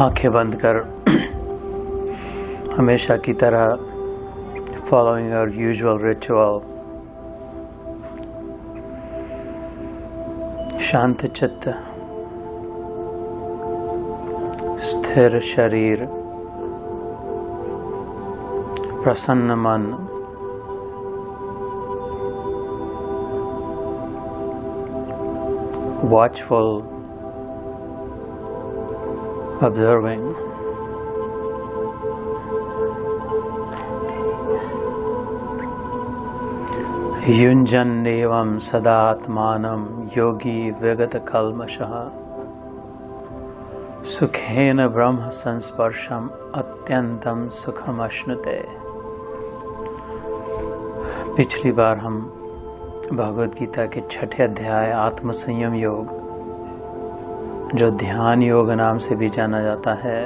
आंखें बंद कर हमेशा की तरह following our usual ritual, शांत चित्त, स्थिर शरीर, प्रसन्न मन, watchful, observing. युञ्जन् एवं सदात्मानं योगी विगत कल्मषः सुखेन ब्रह्म संस्पर्शम अत्यंतम सुखम अश्नुते। पिछली बार हम भगवद गीता के 6ठे अध्याय आत्म संयम योग, जो ध्यान योग नाम से भी जाना जाता है,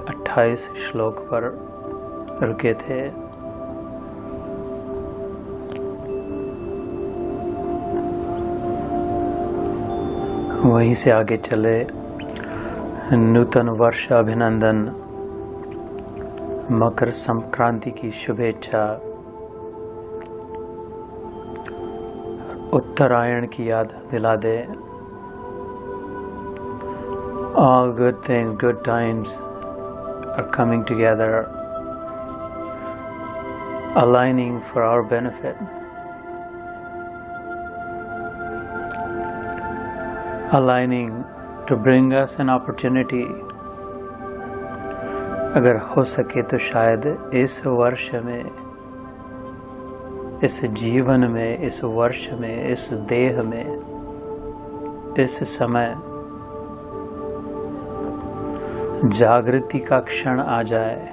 28 श्लोक पर रुके थे। वहीं से आगे चले। नूतन वर्ष अभिनंदन, मकर संक्रांति की शुभेच्छा, उत्तरायण की याद दिला दे। All good things, good times are coming together, aligning for our benefit. Aligning to bring us an opportunity. अगर हो सके तो शायद इस वर्ष में, इस जीवन में, इस वर्ष में, इस देह में, इस समय जागृति का क्षण आ जाए।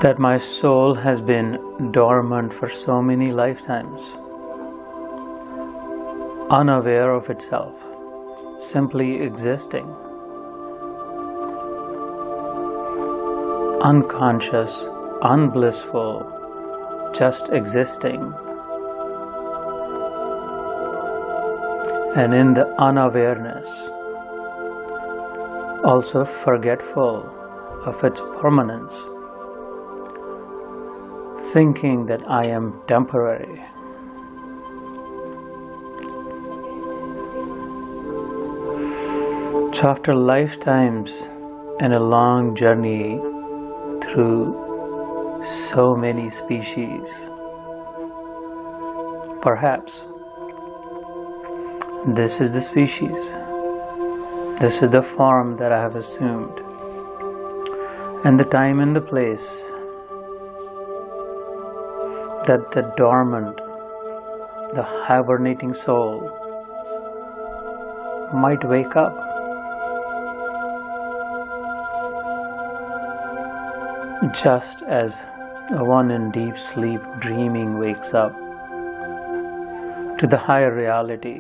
That my soul has been dormant for so many lifetimes, unaware of itself, simply existing, unconscious, unblissful, just existing. And in the unawareness, also forgetful of its permanence, thinking that I am temporary. So after lifetimes and a long journey through so many species, perhaps this is the species, this is the form that I have assumed, and the time and the place that the dormant, the hibernating soul might wake up. Just as one in deep sleep dreaming wakes up to the higher reality.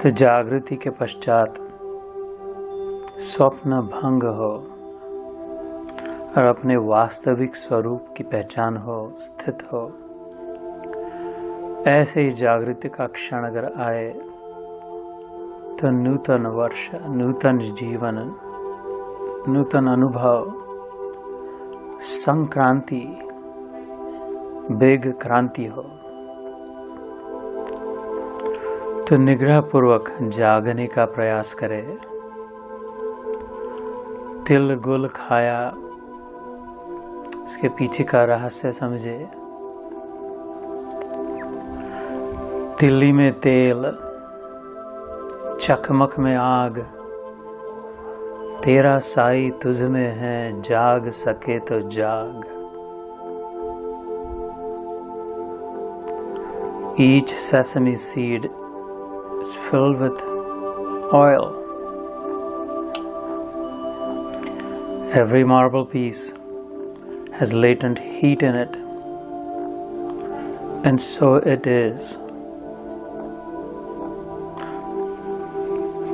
तो जागृति के पश्चात स्वप्न भंग हो और अपने वास्तविक स्वरूप की पहचान हो, स्थित हो। ऐसे ही जागृति का क्षण अगर आए तो नूतन वर्ष, नूतन जीवन, नूतन अनुभव, संक्रांति, बिग क्रांति हो। तो निग्रह पूर्वक जागने का प्रयास करे। तिल गुल खाया, इसके पीछे का रहस्य समझे। तिल्ली में तेल, चकमक में आग, तेरा साई तुझ में है, जाग सके तो जाग। Each sesame seed is filled with oil. Every marble piece has latent heat in it, and so it is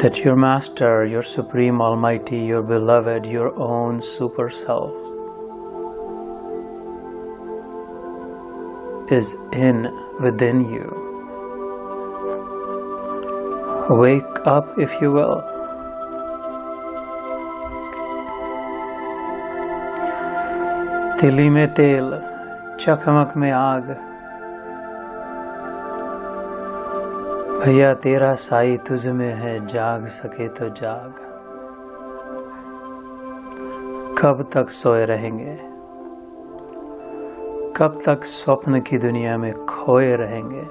that your Master, your Supreme Almighty, your Beloved, your own Super Self is within you. Wake up, if you will. तिली में तेल, चकमक में आग, भैया तेरा साई तुझ में है, जाग सके तो जाग। कब तक सोए रहेंगे? कब तक स्वप्न की दुनिया में खोए रहेंगे?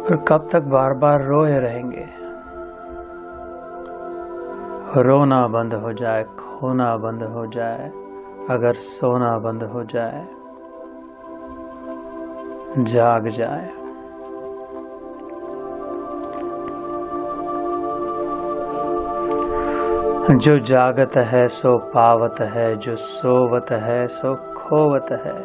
और कब तक बार बार रोए रहेंगे? रोना बंद हो जाए, खोना बंद हो जाए, अगर सोना बंद हो जाए, जाग जाए। जो जागत है सो पावत है, जो सोवत है सो खोवत है।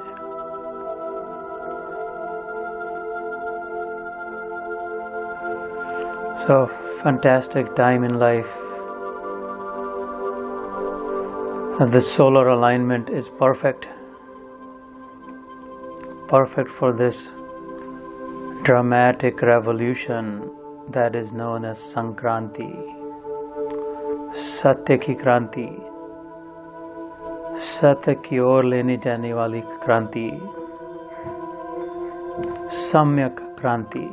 So fantastic time in life. The solar alignment is perfect for this dramatic revolution that is known as Sankranti, सत्य की क्रांति, सत्य की ओर लेने जाने वाली क्रांति, सम्यक क्रांति,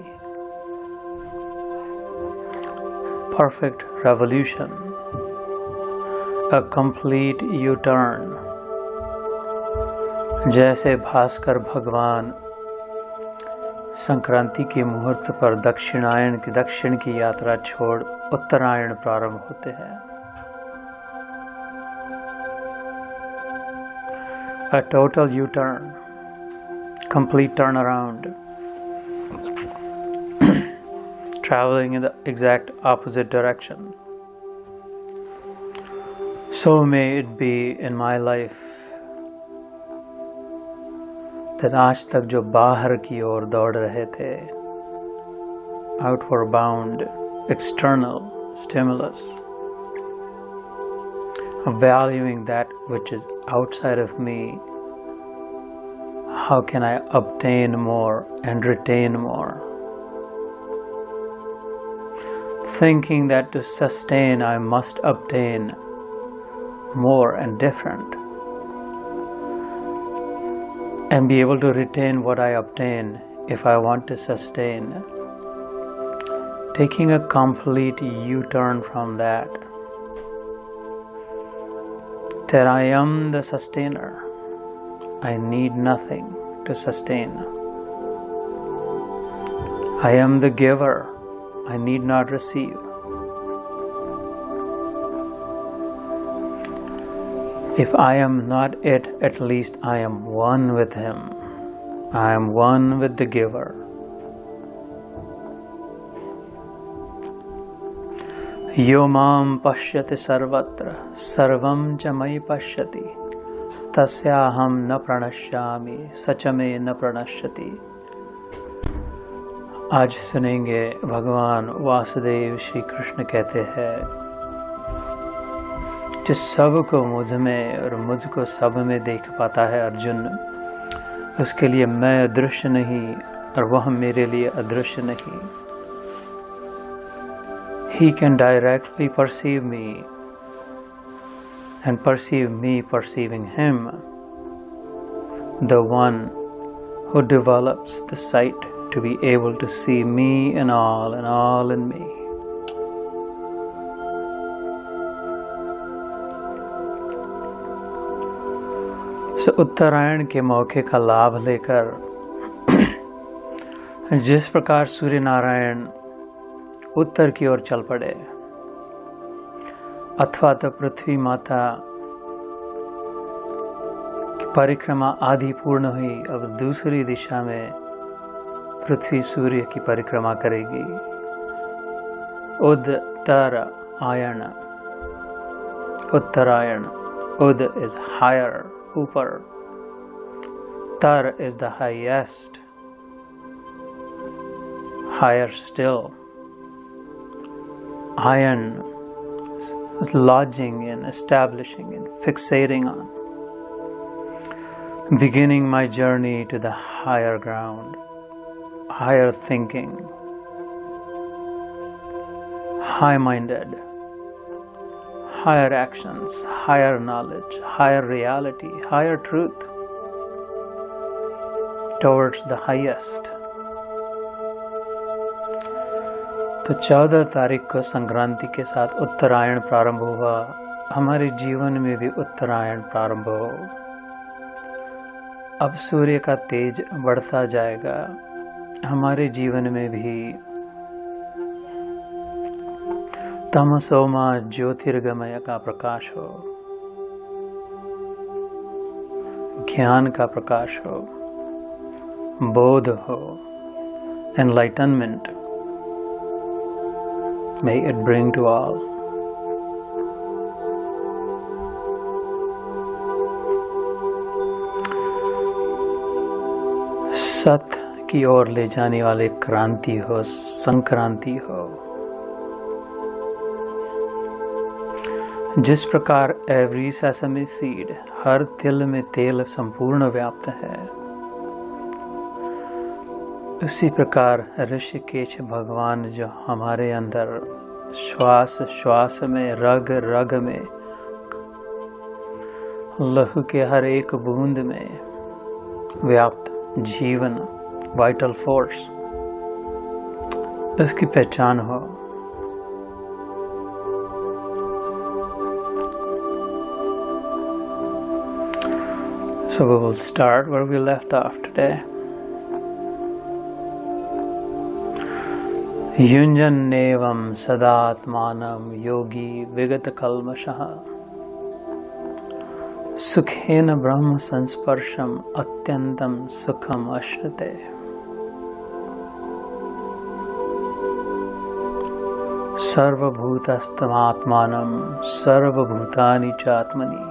perfect revolution, a complete U-turn। जैसे भास्कर भगवान संक्रांति के मुहूर्त पर दक्षिण की यात्रा छोड़ उत्तरायण प्रारंभ होते हैं। A total U-turn, complete turnaround, traveling in the exact opposite direction. So may it be in my life that आज तक जो बाहर की ओर दौड़ रहे थे, outward bound, external stimulus, valuing that which is outside of me, how can I obtain more and retain more? Thinking that to sustain I must obtain more and different, and be able to retain what I obtain if I want to sustain. Taking a complete U-turn from that I am the sustainer. I need nothing to sustain. I am the giver. I need not receive. If I am not it, at least I am one with Him. I am one with the giver. Yo mam pashyati sarvatra sarvam cha mai pashyati tasyaham na pranashyami sachame na pranashyati। आज सुनेंगे भगवान वासुदेव श्री कृष्ण कहते हैं, जिस सब को मुझ में और मुझको सब में देख पाता है अर्जुन, उसके लिए मैं अदृश्य नहीं और वह मेरे लिए अदृश्य नहीं। He can directly perceive me and perceive me perceiving him, the one who develops the sight to be able to see me and all in me. So उत्तरायण के मौके का लाभ लेकर जिस प्रकार सूर्य नारायण उत्तर की ओर चल पड़े, अथवा तो पृथ्वी माता की परिक्रमा आधी पूर्ण हुई, अब दूसरी दिशा में पृथ्वी सूर्य की परिक्रमा करेगी। उत्तरायण, उत्तरायण, उद इज हायर, ऊपर, तर is the highest, higher still, Ayan is lodging in, establishing in, fixating on. beginning my journey to the higher ground, higher thinking, high-minded, higher actions, higher knowledge, higher reality, higher truth, towards the highest. तो 14 तारीख को संक्रांति के साथ उत्तरायण प्रारंभ हुआ। हमारे जीवन में भी उत्तरायण प्रारंभ हो। अब सूर्य का तेज बढ़ता जाएगा। हमारे जीवन में भी तमसोमा ज्योतिर्गमय का प्रकाश हो, ज्ञान का प्रकाश हो, बोध हो, enlightenment. May it bring to all. सत की ओर ले जाने वाले क्रांति हो, संक्रांति हो। जिस प्रकार एवरी सेसमी सीड, हर तिल में तेल संपूर्ण व्याप्त है, उसी प्रकार ऋषिकेश भगवान जो हमारे अंदर श्वास श्वास में, रग रग में, लहू के हर एक बूंद में व्याप्त जीवन, वाइटल फोर्स, उसकी पहचान हो। So we will start where we left off today. युञ्जन्नेवं सदात्मानं योगी विगत कल्मषः सुखेन ब्रह्म संस्पर्शम अत्यंतं सुखम अश्नुते। सर्वभूतस्थमात्मानं सर्वभूतानि चात्मनि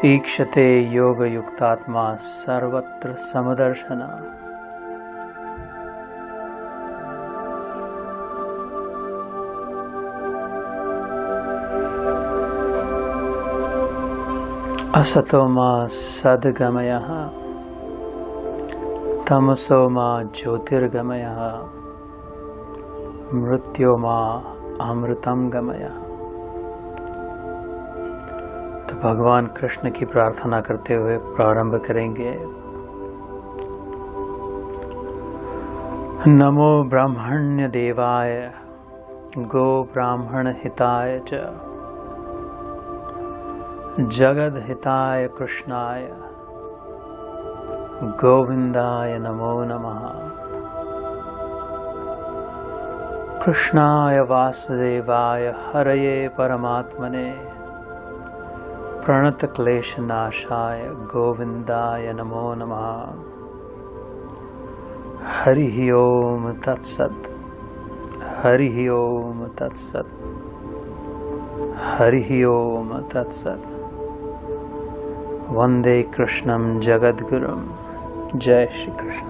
ईक्षते योगयुक्तात्मा सर्वत्र समदर्शना। असतो मा सद्गमयः तमसो मा ज्योतिर्गमयः मृत्यो मा अमृतम गमयः। तो भगवान कृष्ण की प्रार्थना करते हुए प्रारंभ करेंगे। नमो ब्राह्मण्य देवाय गो ब्राह्मण हिताय च जगद हिताय कृष्णाय गोविंदाय नमो नमः। कृष्णाय वासुदेवाय हरये परमात्मने प्रणत क्लेशनाशाय गोविंदाय नमो नमः। हरि ओम तत्सत्। हरि ओम तत्सत्। हरि ओम तत्सत्। वंदे कृष्णं जगद्गुरुं। जय श्री कृष्ण।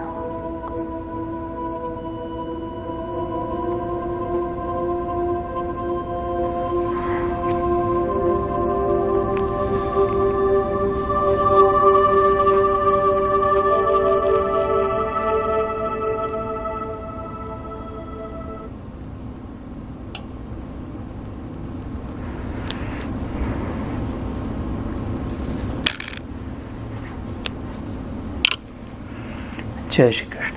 जय Shri Krishna.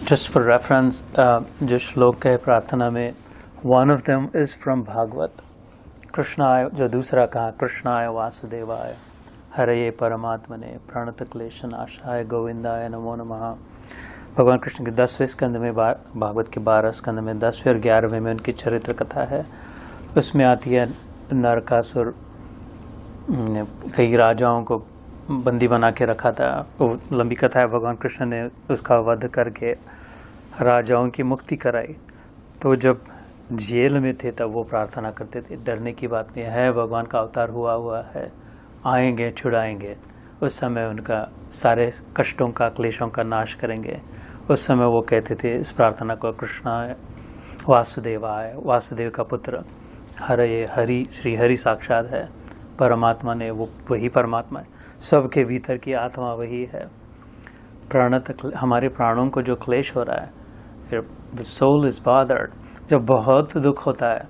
Just for reference, जो श्लोक है प्रार्थना में, one of them is from Bhagavat. कृष्णाय, जो दूसरा कहा, कृष्णाय वासुदेवाय हरये परमात्मने प्रणत क्लेशनाशाय गोविंदाय नमो नमः। भगवान कृष्ण के 10वें स्कंद में, भागवत के 12 स्कंद में 10वें और 11वें में उनकी चरित्र कथा है। उसमें आती है नरकासुर कई राजाओं को बंदी बना के रखा था। वो लंबी कथा है। भगवान कृष्ण ने उसका वध करके राजाओं की मुक्ति कराई। तो जब जेल में थे तब वो प्रार्थना करते थे, डरने की बात नहीं है, भगवान का अवतार हुआ है, आएंगे, छुड़ाएंगे। उस समय उनका सारे कष्टों का, क्लेशों का नाश करेंगे। उस समय वो कहते थे इस प्रार्थना को, कृष्णाय वासुदेवाय, वासुदेव का पुत्र हरे हरि, श्री हरि साक्षात है, परमात्मा ने, वो वही परमात्मा है, सबके भीतर की आत्मा वही है। हमारे प्राणों को जो क्लेश हो रहा है, फिर द सोल इज बॉदर्ड, जब बहुत दुख होता है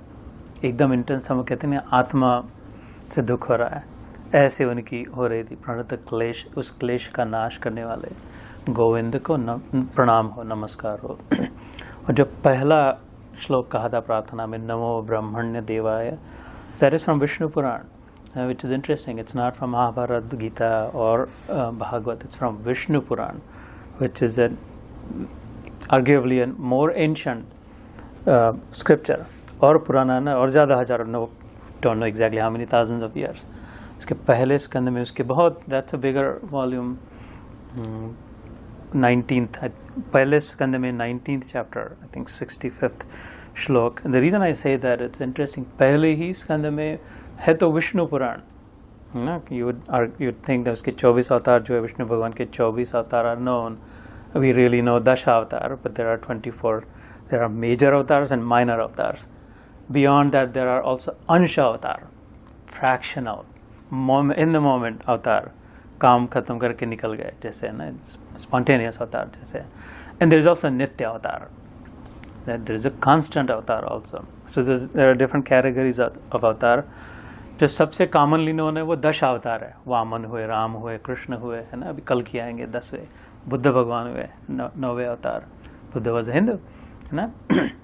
एकदम इंटेंस, हम कहते हैं आत्मा से दुख हो रहा है, ऐसे उनकी हो रही थी। प्रणत क्लेश, उस क्लेश का नाश करने वाले गोविंद को प्रणाम हो, नमस्कार हो। और जो पहला श्लोक कहा था प्रार्थना में, नमो ब्रह्मण्य देवाय, that is from Vishnu Purana, which is interesting. It's not from Mahabharata, Gita or Bhagavad. It's from Vishnu Puran, which is arguably a more ancient scripture. और पुराना ना, और ज़्यादा हजारों, no, don't know exactly how many thousands of years. उसके पहले स्कंद में उसके बहुत, that's a bigger volume, 19th, पहले स्कंद में 19th chapter, I think 65th श्लोक. The reason I say that, it's interesting, पहले ही स्कंद में है तो विष्णु पुराण ना, you'd think that उसके 24 अवतार जो है, विष्णु भगवान के 24 अवतार are known. We really know दश अवतार, but there are 24. There are major avatars and minor avatars. Beyond that, there are also ansha avatar, fractional, in the moment अवतार, काम खत्म करके निकल गए जैसे ना, spontaneous अवतार जैसे. And there is also nitya avatar. There is a constant avatar also. So there are different categories of avatar. जो सबसे कॉमनली नोन है वो दश अवतार है, वामन हुए, राम हुए, कृष्ण हुए, है ना, अभी कल की आएंगे 10वें, बुद्ध भगवान हुए 9वें अवतार, बुद्ध वॉज हिंदू, है ना।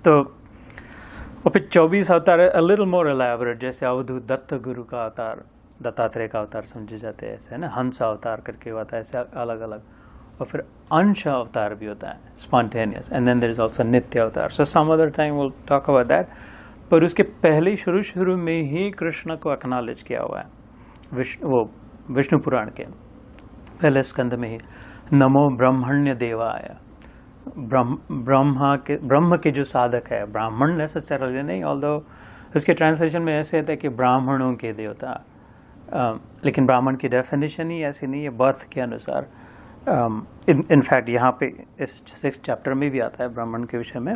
तो और फिर 24 अवतार है, a little more elaborate, जैसे अवधूत दत्त गुरु का अवतार, दत्तात्रेय का अवतार समझे जाते हैं ऐसे, है ना, हंस अवतार करके होता है ऐसे अलग अलग। और फिर अंश अवतार भी होता है, spontaneous, and then there is also नित्य अवतार। So some other time will talk about that. पर उसके पहले शुरू में ही कृष्ण को एक्नॉलेज किया हुआ है, विष्णु पुराण के पहले स्कंद में ही, नमो ब्रह्मण्य देवाय, ब्रह्म के जो साधक है, ब्राह्मण नेसेसरली नहीं, ऑल्दो उसके ट्रांसलेशन में ऐसे होता है कि ब्राह्मणों के देवता, लेकिन ब्राह्मण की डेफिनेशन ही ऐसी नहीं है बर्थ के अनुसार। इनफैक्ट यहाँ पे इस 6th चैप्टर में भी आता है ब्राह्मण के विषय में।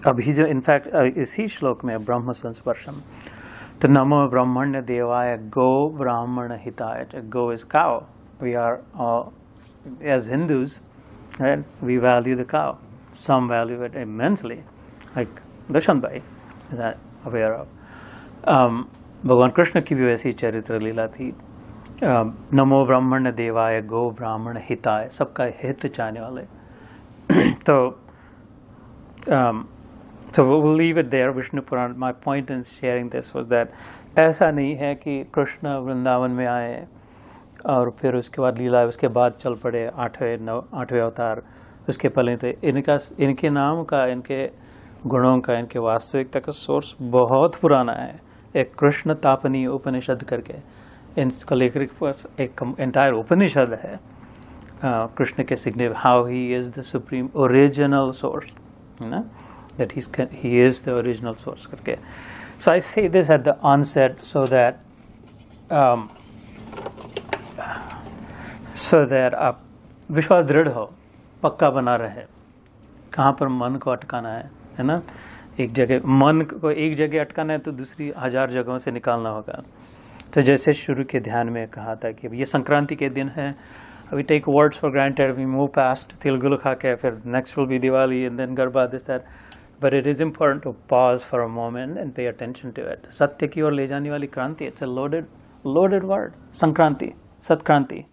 अभी जो इनफैक्ट इसी श्लोक में ब्रह्म संस्पर्शम, तो नमो ब्रह्मण्य देवाय गो ब्राह्मण हिताय, गो is cow, we are as Hindus, right, we value the cow, some value it immensely, like Darshan Bhai is that aware of. भगवान कृष्ण की भी वैसी चरित्र लीला थी। नमो ब्राह्मण देवाय गो ब्राह्मण हिताय, सबका हित चाहने वाले। So we'll leave it there. Vishnu Puran, my point in sharing this was that ऐसा नहीं है कि कृष्ण वृंदावन में आए और फिर उसके बाद लीला, उसके बाद चल पड़े 8वें अवतार। उसके पहले तो इनके नाम का, इनके गुणों का, इनके वास्तविकता का सोर्स बहुत पुराना है। एक कृष्ण तापनी उपनिषद करके, इनका लेकर एक एंटायर उपनिषद है कृष्ण के significance, how he is the supreme original source, है ना, that he is the original source करके। So I say this at the onset so that आप विश्वास दृढ़ हो, पक्का बना रहे, कहाँ पर मन को अटकाना है ना। एक जगह मन को एक जगह अटकाना है तो दूसरी 1000 जगहों से निकालना होगा। तो जैसे शुरू के ध्यान में कहा था कि ये संक्रांति के दिन है, we take words for granted, we move past tilgul खा के, फिर next will be Diwali and then Garba, this that, but it is important to pause for a moment and pay attention to it. सत्य की ओर ले जाने वाली क्रांति, it's a loaded word, Sankranti, सत्क्रांति,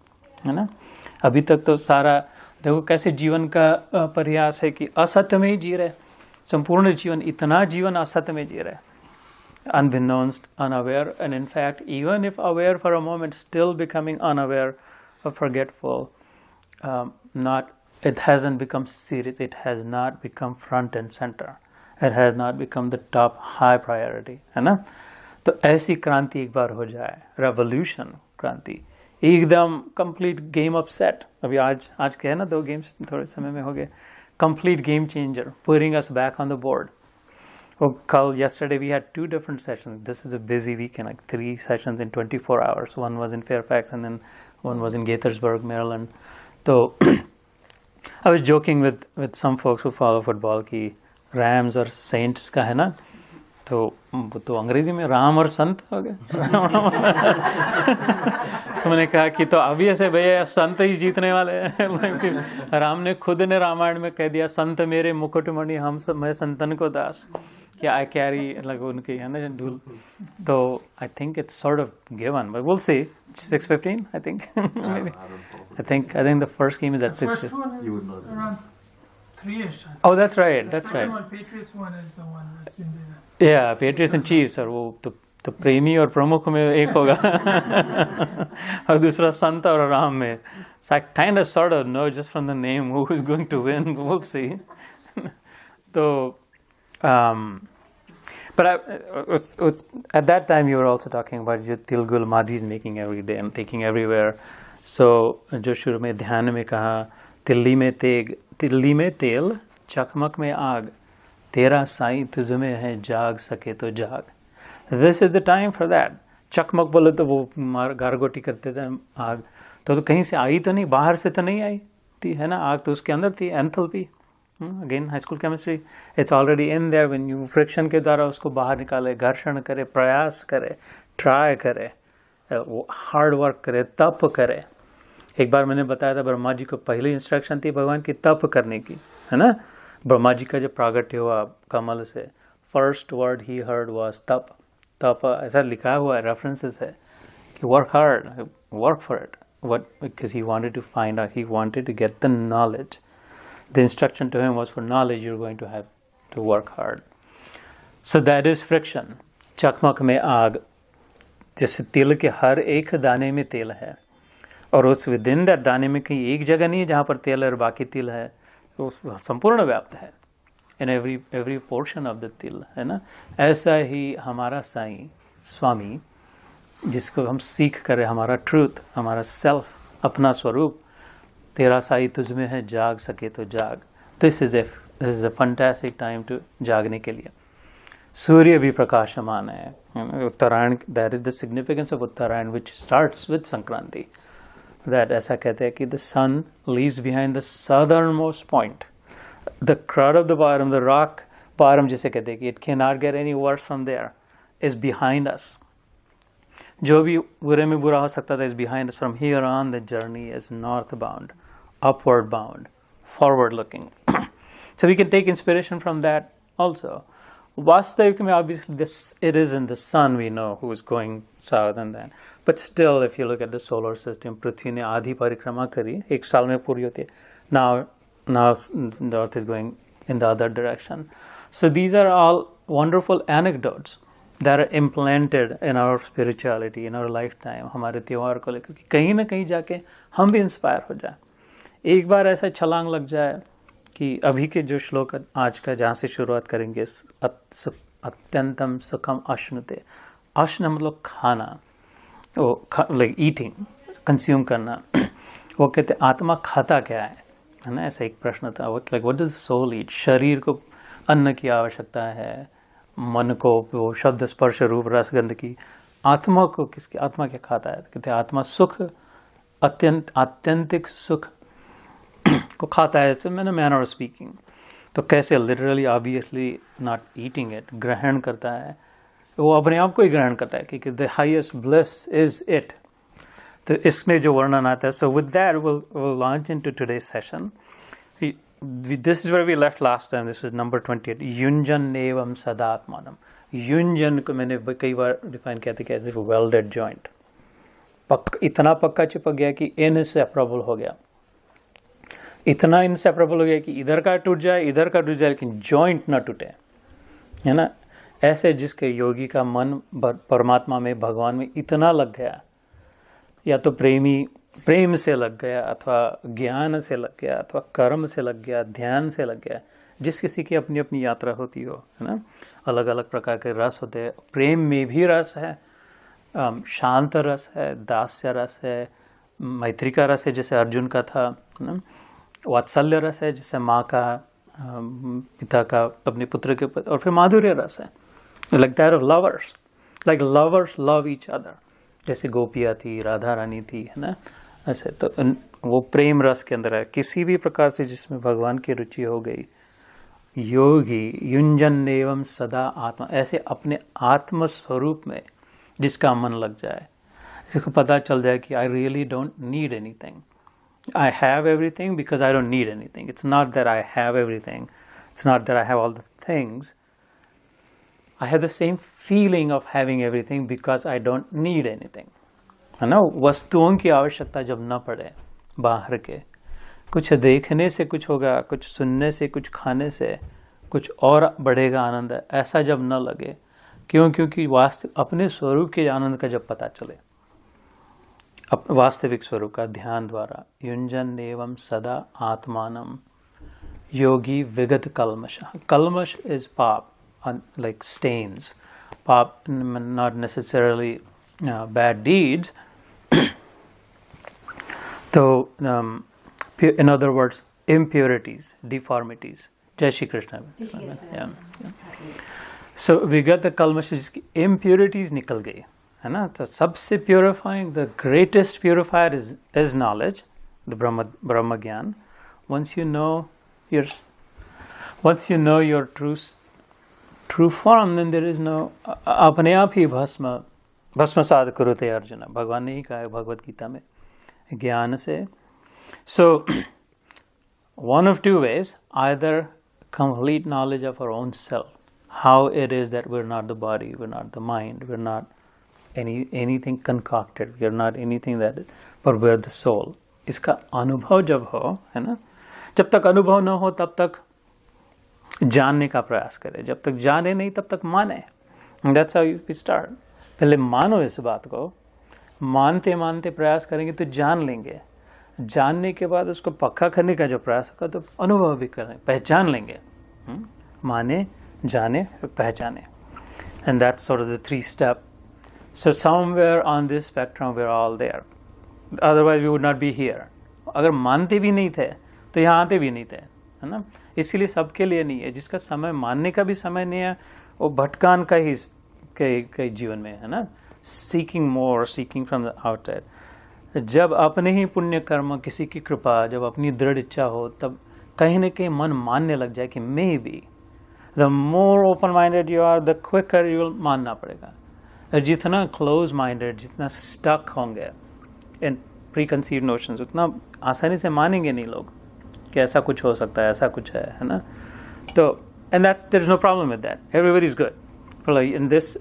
है ना। अभी तक तो सारा देखो कैसे जीवन का प्रयास है कि असत्य में ही जी रहे, संपूर्ण जीवन, इतना जीवन असत्य में जी रहे, unbeknownst, unaware, and in fact even if aware for a moment, still becoming unaware or forgetful. It hasn't become serious, it has not become front and center, it has not become the top high priority, है ना। तो ऐसी क्रांति एक बार हो जाए, revolution क्रांति, एकदम कंप्लीट गेम अपसेट। अभी आज के है ना 2 गेम्स थोड़े समय में हो गए, complete game changer, putting us back on the board. कल yesterday we had 2 different sessions. This is a busy weekend, like 3 sessions in 24 hours. One was in Fairfax and then one was in Gaithersburg, Maryland. So I was joking with some folks who follow football कि Rams और Saints का है ना, तो अंग्रेजी में राम और संत हो गए। तो मैंने कहा कि तो अभी ऐसे भैया संत ही जीतने वाले हैं। राम ने खुद ने रामायण में कह दिया, संत मेरे मुकुटमणि हम सब, मैं संतन को दास, कि आई कैरी, like उनकी है ना ढूल। तो I think it's sort of given, but will see. 6:15 I think. Maybe. I think the first game is at 6. The first one is around 3ish. Oh, that's right. That's The right. second one, Patriots one, is the one that's in there. Yeah, Patriots and Chiefs, और वो तो प्रेमी और प्रमुख में एक होगा और दूसरा संत और राम में। So I kind of sort of know just from the name who is going to win. We'll see. तो but at that time you were also talking about your Tilgul Madhi is making every day and taking everywhere. So जो शुरू में ध्यान में कहा, तिल्ली में तेल चकमक में आग, तेरा साईं तुझ में है, जाग सके तो जाग। This is the time for that. चकमक बोले तो वो गारगोटी करते थे आग, तो कहीं से आई तो नहीं, बाहर से तो नहीं आई थी, है ना, आग तो उसके अंदर थी, enthalpy. Again high school chemistry, it's already in their. When you friction के द्वारा उसको बाहर निकाले, घर्षण करे, प्रयास करे, ट्राई करे, वो हार्ड वर्क करे, तप करे। एक बार मैंने बताया था ब्रह्मा जी को पहली इंस्ट्रक्शन थी भगवान की तप करने की, है ना। ब्रह्मा जी का जब प्रागट्य हुआ कमल से, first word he heard was तप। तप ऐसा लिखा हुआ है, रेफरेंसेस है कि work hard, work for it, what, because he wanted to find out, he wanted to get the knowledge. The instruction to him was, for knowledge you're going to have to work hard. So that is friction. चकमक में आग, जैसे तिल के हर एक दाने में तेल है, और उस विदिन दैट दाने में कहीं एक जगह नहीं है जहाँ पर तेल है और बाकी तिल है, तो संपूर्ण व्याप्त है in every portion of the तिल, है ना। ऐसा ही हमारा साईं स्वामी, जिसको हम सीख कर हमारा ट्रूथ, हमारा सेल्फ, अपना स्वरूप, तेरा साईं तुझ में है, जाग सके तो जाग। This is a fantastic time to जागने के लिए। सूर्य भी प्रकाशमान है, Uttarayan, that is the significance of Uttarayan which starts with Sankranti. That ऐसा कहते हैं कि the sun leaves behind the southern most point, the crowd of the bottom, the rock bottom जिसे कहते हैं कि it can not get any worse from there, is behind us. जो भी बुरे में बुरा हो सकता था is behind us. From here on the journey is north bound, upward bound, forward looking. So we can take inspiration from that also. Vastavik mein, obviously this, it is in the sun we know who is going south and that. But still, if you look at the solar system, Prithvi ne आधी परिक्रमा करी, एक साल में पूरी होती है. Now the earth is going in the other direction. So these are all wonderful anecdotes that are implanted in our spirituality, in our lifetime, हमारे त्योहार को लेकर कहीं ना कहीं जाके हम भी इंस्पायर हो जाए। एक बार ऐसा छलांग लग जाए कि अभी के जो श्लोक आज का जहाँ से शुरुआत करेंगे, अत्यंतम सुखम अश्नुते, अश्न मतलब खाना, वो लाइक ईटिंग, कंज्यूम करना। वो कहते आत्मा खाता क्या है ना, ऐसा एक प्रश्न था। वो लाइक व्हाट डज सोल ईट? शरीर को अन्न की आवश्यकता है, मन को वो शब्द स्पर्श रूप रसगंध की, आत्मा को किसकी, आत्मा क्या खाता है? कहते आत्मा सुख, आत्यंतिक सुख को खाता है, it's man manner of speaking. तो कैसे literally obviously not eating it, ग्रहण करता है, वो अपने आप को ही ग्रहण करता है क्योंकि the highest bliss is it. तो इसमें जो वर्णन आता है, so with that we'll launch into today's session. This is where we left last time. This is number 28. युंजन नेवम सदात्मानम। युंजन को मैंने कई बार डिफाइन किया था कैसे वेल्डेड जॉइंट, इतना पक्का चिपक गया कि इनसेपरेबल हो गया, इतना इनसेपरेबल हो गया कि इधर का टूट जाए, इधर का टूट जाए, लेकिन जॉइंट ना टूटे, है ना। ऐसे जिसके योगी का मन परमात्मा में, भगवान में इतना लग गया, या तो प्रेम से लग गया, अथवा ज्ञान से लग गया, अथवा कर्म से लग गया, ध्यान से लग गया, जिस किसी की अपनी अपनी यात्रा होती हो, है ना। अलग अलग प्रकार के रस होते हैं। प्रेम में भी रस है, शांत रस है, दास्य रस है, मैत्री का रस है जैसे अर्जुन का था, है ना। वात्सल्य रस है जैसे माँ का पिता का अपने पुत्र के ऊपर, और फिर माधुर्य रस है, like that of lovers, like lovers love each other, जैसे गोपिया थी, राधा रानी थी, है ना। ऐसे तो वो प्रेम रस के अंदर है। किसी भी प्रकार से जिसमें भगवान की रुचि हो गई, योगी युंजन एवं सदा आत्मा, ऐसे अपने आत्म स्वरूप में जिसका मन लग जाए, जिसको पता चल जाए कि आई really don't need anything, I have everything because I don't need anything. It's not that I have everything. It's not that I have all the things. I have the same feeling of having everything because I don't need anything. है ना, वस्तुओं की आवश्यकता जब न पड़े, बाहर के कुछ देखने से कुछ होगा, कुछ सुनने से, कुछ खाने से कुछ और बढ़ेगा आनंद, ऐसा जब न लगे, क्योंकि अपने स्वरूप के आनंद का जब पता चले, वास्तविक स्वरूप का ध्यान द्वारा, युंजन एवं सदा आत्मानम योगी विगत कलमश. Kalmash is pap, like stains. Pap, not necessarily bad deeds. So, in other words, impurities, deformities. Jai Shri Krishna. Yeah. So, vigat kalmash is impurities nikal gayi. है ना, तो सबसे purifying, the greatest purifier is knowledge, the ब्रह्म ज्ञान. once you know your true form, then there is no, अपने आप ही भस्मसात कुरुते अर्जुन, भगवान ने ही कहा है भगवद गीता में, ज्ञान से. So one of two ways, either complete knowledge of our own self, how it is that we're not the body, we're not the mind, we're not anything concocted, we are not anything that is, but we're the soul. इसका अनुभव जब हो, है ना, जब तक अनुभव न हो तब तक जानने का प्रयास करें, जब तक जाने नहीं तब तक माने. That's how we start. पहले मानो इस बात को, मानते मानते प्रयास करेंगे तो जान लेंगे, जानने के बाद उसको पक्का करने का जो प्रयास होगा तो अनुभव भी करें, पहचान लेंगे. माने, जाने, पहचाने. And that's sort of the 3-step. So somewhere on this spectrum we're all there. Otherwise we would not be here. अगर मानते भी नहीं थे तो यहाँ आते भी नहीं थे, है ना. इसलिए सबके लिए नहीं है. जिसका समय मानने का भी समय नहीं है, वो भटकान का ही कई जीवन में, है ना. Seeking more, seeking from the outside. जब अपने ही पुण्य कर्म, किसी की कृपा, जब अपनी दृढ़ इच्छा हो, तब कहीं न कहीं मन मानने लग जाए कि may be. The more open-minded you are, the quicker you will मानना पड़ेगा. जितना क्लोज माइंडेड, जितना स्टक होंगे इन प्रीकंसीव नोशंस, उतना आसानी से मानेंगे नहीं लोग कि ऐसा कुछ हो सकता है, ऐसा कुछ है ना. तो and that's, there is no problem with that. Everybody is good. In this,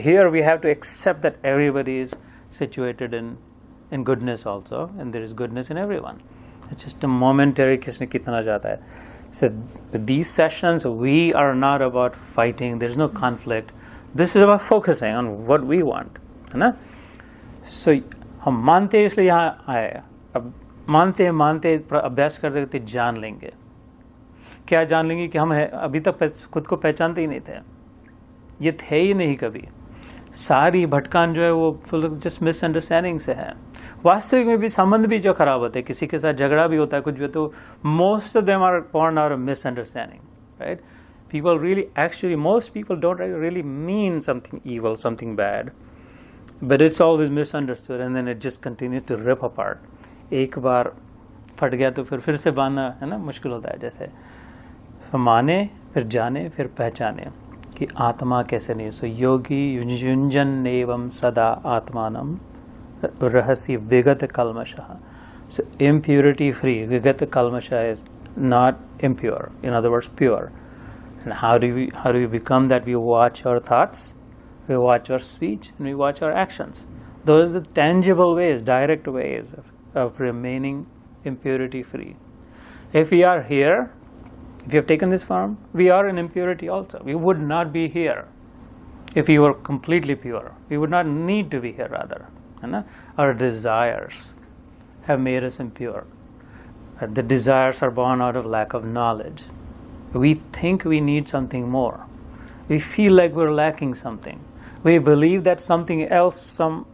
here we have to accept that everybody is situated in goodness also, and there is goodness in everyone. It's just a momentary किसमें कितना जाता है. So these sessions we are not about fighting, there is no conflict. This is about focusing on what we want, है ना. So हम मानते इसलिए यहाँ आए. अब मानते अभ्यास करते करते जान लेंगे. क्या जान लेंगे कि हम अभी तक खुद को पहचानते ही नहीं थे, ये थे ही नहीं कभी. सारी भटकान जो है वो जस्ट मिसअंडरस्टैंडिंग से है. वास्तविक में भी संबंध भी जो खराब होते हैं, किसी के साथ झगड़ा भी होता है, कुछ भी, तो most of them are born out of misunderstanding, right? People really, actually, most people don't really mean something evil, something bad, but it's always misunderstood, and then it just continues to rip apart. एक बार फट गया तो फिर से बांधना, है ना, मुश्किल होता है. जैसे माने, फिर जाने, फिर पहचाने कि आत्मा कैसे नहीं. सो योगी युंजन एवं सदा आत्मानम रहस्य विगत कलमशः. So impurity free, विगत कलमशः is not impure, in other words pure. And how do we become that? We watch our thoughts, we watch our speech, and we watch our actions. Those are the tangible ways, direct ways of remaining impurity free. If we are here, if you have taken this form, we are in impurity also. We would not be here if we were completely pure. We would not need to be here, rather. Our desires have made us impure. The desires are born out of lack of knowledge. We think we need something more. We feel like we're lacking something. We believe that something else some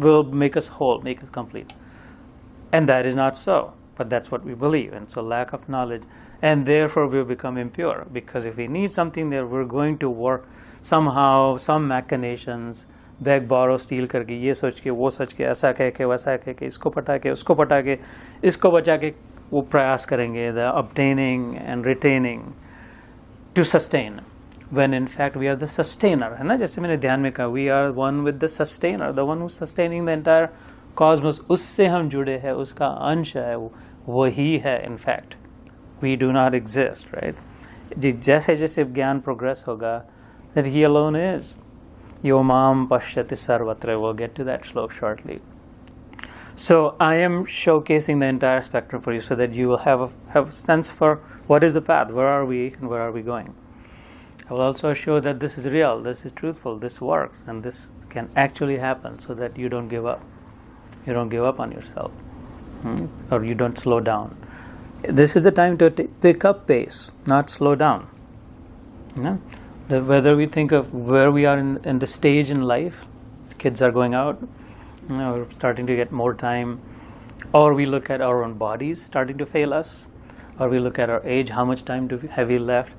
will make us whole, make us complete. And that is not so. But that's what we believe. And so lack of knowledge. And therefore we become impure. Because if we need something there, we're going to work somehow, some machinations, beg, borrow, steal करके, ये सोच के, वो सोच के, ऐसा कह के, वैसा कह के, इसको पटा के, उसको पटा के, इसको बचा के, वो प्रयास करेंगे, the obtaining and retaining to sustain, when in fact we are the sustainer, है ना? जैसे मैंने ध्यान में कहा, we are one with the sustainer, the one who's sustaining the entire cosmos. उससे हम जुड़े हैं, उसका अंश है, वही है in fact. We do not exist, right? जैसे जैसे ज्ञान प्रोग्रेस होगा, that he alone is. Yo mam pashyati sarvatra. We'll get to that slok shortly. So I am showcasing the entire spectrum for you so that you will have a sense for what is the path, where are we and where are we going. I will also show that this is real, this is truthful, this works, and this can actually happen so that you don't give up. You don't give up on yourself, or you don't slow down. This is the time to pick up pace, not slow down. You know? Whether we think of where we are in the stage in life, kids are going out, we're starting to get more time, or we look at our own bodies starting to fail us, or we look at our age, how much time have we left,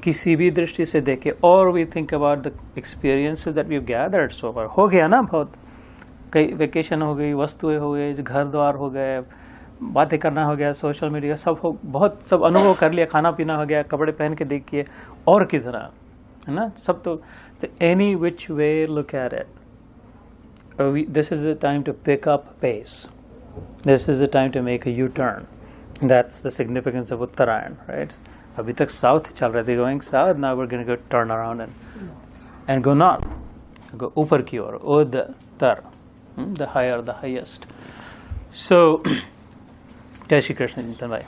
किसी भी दृष्टि से देखे, or we think about the experiences that we've gathered so far. हो गया ना बहुत, कई वेकेशन हो गई, वस्तुएं हो गई, घर द्वार हो गए, बातें करना हो गया, सोशल मीडिया सब अनुभव कर लिया, खाना पीना हो गया, कपड़े पहन के देखिए, और कितना है ना, सब तो any which way look at it. This is the time to pick up pace. This is the time to make a U-turn. That's the significance of Uttarayan, right? अभी तक south चल रहे थे, going south. Now we're going to go turn around and go north, go ऊपर की ओर, Uddar, the higher, the highest. So, जय श्री कृष्ण चिंतन भाई.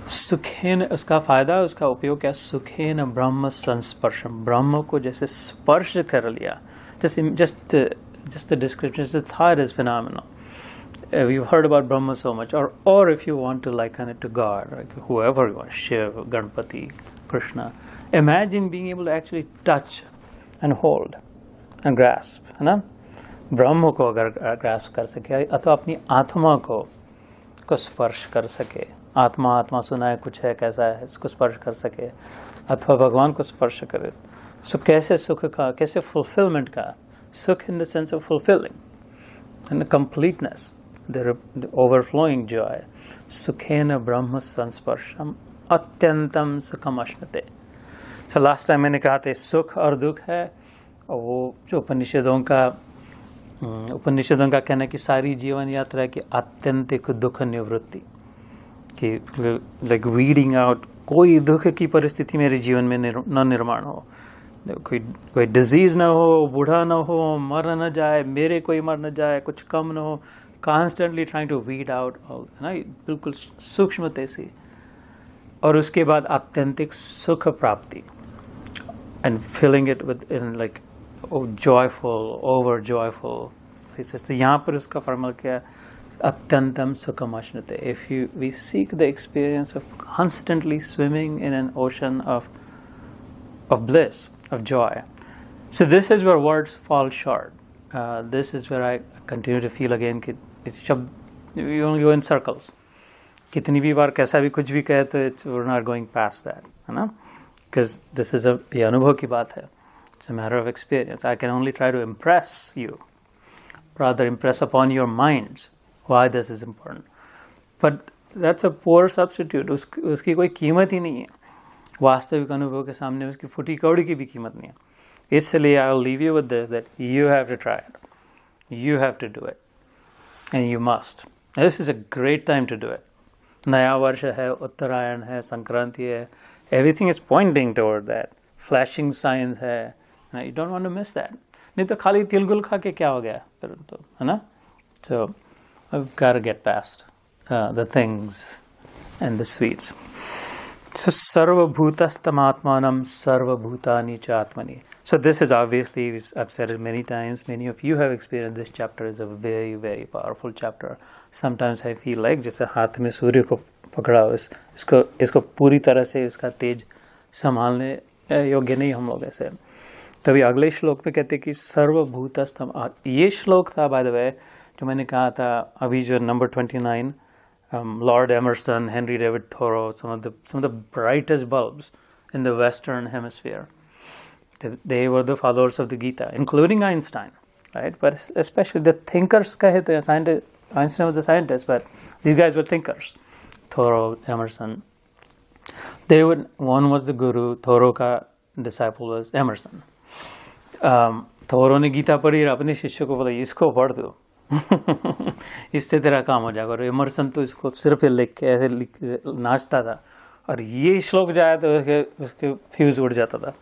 सुखेन, उसका फायदा, उसका उपयोग क्या? सुखेन ब्रह्म संस्पर्शम, ब्रह्म को जैसे स्पर्श कर लिया. Just the description, the thought is phenomenal. We've heard about Brahma so much, or if you want to liken it to God, like whoever you want, Shiva, Ganpati, Krishna, imagine being able to actually touch and hold and grasp, है ना? ब्रह्म को अगर grasp कर सके, अथवा अपनी आत्मा को स्पर्श कर सके, आत्मा सुना है, कुछ है, कैसा है, इसको स्पर्श कर सके, अथवा भगवान को स्पर्श करे, सो कैसे सुख का, कैसे fulfillment का, सुख in the sense of fulfilling and the completeness, the overflowing joy. सुखेन ब्रह्म संस्पर्शम अत्यंतम सुखम अश्नुते. So last time मैंने कहा था सुख और दुख है, और वो जो उपनिषदों का कहना है कि सारी जीवन यात्रा की आत्यंतिक दुख निवृत्ति, कि लाइक वीडिंग आउट, कोई दुख की परिस्थिति मेरे जीवन में न निर्माण हो, कोई डिजीज ना हो, बूढ़ा ना हो, मर न जाए, मेरे कोई मर न जाए, कुछ कम ना हो, constantly trying to weed out, है ना, बिल्कुल सूक्ष्मता से. और उसके बाद आत्यंतिक सुख प्राप्ति, and filling it with in like joyful, over joyful. तो यहाँ पर उसका फॉर्मूला क्या है? अत्यंतम सुखम अश्नुते. If we seek the experience of constantly swimming in an ocean of bliss, of joy. So this is where words fall short. This is where I continue to feel again कि you only go in circles. कितनी भी बार कैसा भी कुछ भी कहे तो we're not going past that, है ना? Because this is ये अनुभव की बात है. It's a matter of experience. I can only try to impress you, rather impress upon your minds why this is important. But that's a poor substitute. उसकी कोई कीमत ही नहीं है. वास्तविक अनुभव के सामने उसकी फुटी कौड़ी की भी कीमत नहीं है. इसलिए I will leave you with this, that you have to try it, you have to do it, and you must. This is a great time to do it. नया वर्ष है, उत्तरायण है, संक्रांति है, everything is pointing toward that. Flashing science है, you don't want to miss that. नहीं तो खाली तिलगुल खा के क्या हो गया फिर तो, है ना? So I have got to get past the things and the sweets. So sarvabhutastam sarvabhutani cha atmani. So this is obviously, I've said it many times, many of you have experienced this chapter is a very, very powerful chapter. Sometimes I feel like जैसे हाथ में सूर्य को पकड़ा हो, इसको पूरी तरह से इसका तेज संभालने योग्य नहीं हम लोग ऐसे. तभी अगले श्लोक में कहते कि सर्वभूतस्थम. ये श्लोक था बाय द वे जो मैंने कहा था अभी, जो number 29, Lord Emerson, Henry David Thoreau, some of the brightest bulbs in the Western Hemisphere. They were the followers of the Gita, including Einstein, right? But especially the thinkers कहे तो Einstein was a scientist, but these guys were thinkers. Thoreau, Emerson. One was the guru, Thoreau का disciple was Emerson. Thoreau ने गीता पढ़ी और अपने शिष्य को बोला इसको पढ़ दो इससे तेरा काम हो जाएगा. और एमरसन तो इसको सिर्फ लिख के ऐसे नाचता था और ये श्लोक जाए तो उसके फ्यूज उड़ जाता था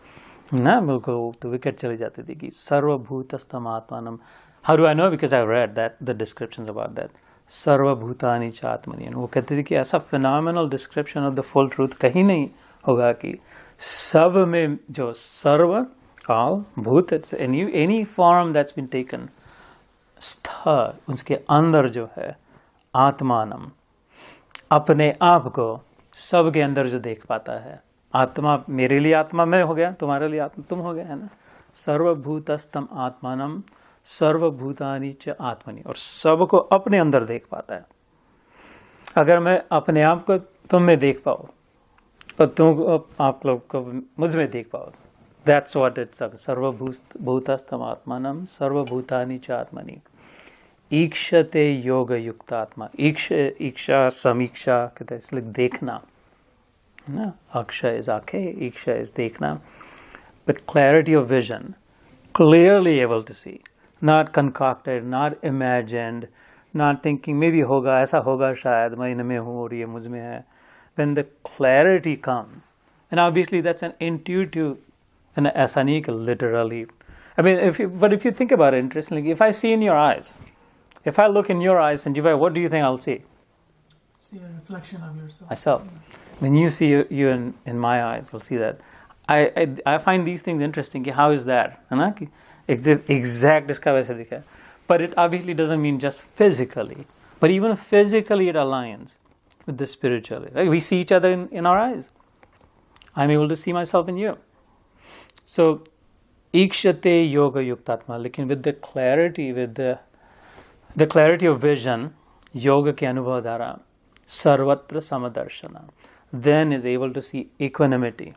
ना, बिल्कुल तो विकेट चली जाती थी कि सर्वभूतस्थम आत्मानम. How do I know? Because I read that the descriptions about that. सर्वभूतानि च आत्मनि. वो कहते थे कि ऐसा phenomenal description of the full truth कहीं नहीं होगा कि सब में जो सर्व all भूत, any form that's been taken, स्थ उसके अंदर जो है आत्मानम, अपने आप को सब के अंदर जो देख पाता है. आत्मा मेरे लिए आत्मा मैं हो गया, तुम्हारे लिए आत्मा तुम हो गया, है ना. सर्वभूतस्तम आत्मानम सर्वभूतानि च आत्मनि. और सब को अपने अंदर देख पाता है. अगर मैं अपने आप को तुम में देख पाओ और तुम आप लोग को मुझ में देख पाओ, that's what it's like. सर्वभूतस्थम आत्मानम सर्वभूतानि च आत्मनि. ईक्षते योग युक्त आत्मा. ईक्षा समीक्षा कहते हैं, इसलिए देखना ना. अक्षय इज आंखें, ईक्षा इज देखना. With clarity of vision, clearly able to see, not concocted, not imagined, not thinking maybe होगा, ऐसा होगा शायद, मैं इनमें हूँ और ये मुझ में है. When the clarity comes, and obviously that's an intuitive, and ऐसा नहीं कि literally. I mean, but if you think about it interestingly, if I see in your eyes, if I look in your eyes, Sanjeev, what do you think I'll see? See a reflection of yourself. Myself. When you see you in my eyes, you'll see that. I find these things interesting. कि how is that? है ना कि exact इसका वैसे दिखा. But it obviously doesn't mean just physically. But even physically, it aligns with the spirituality. Like we see each other in our eyes. I'm able to see myself in you. So, ikshate yoga yuktatma. लेकिन with the clarity of vision, yoga के अनुभव द्वारा सर्वत्र समदर्शना, then is able to see equanimity,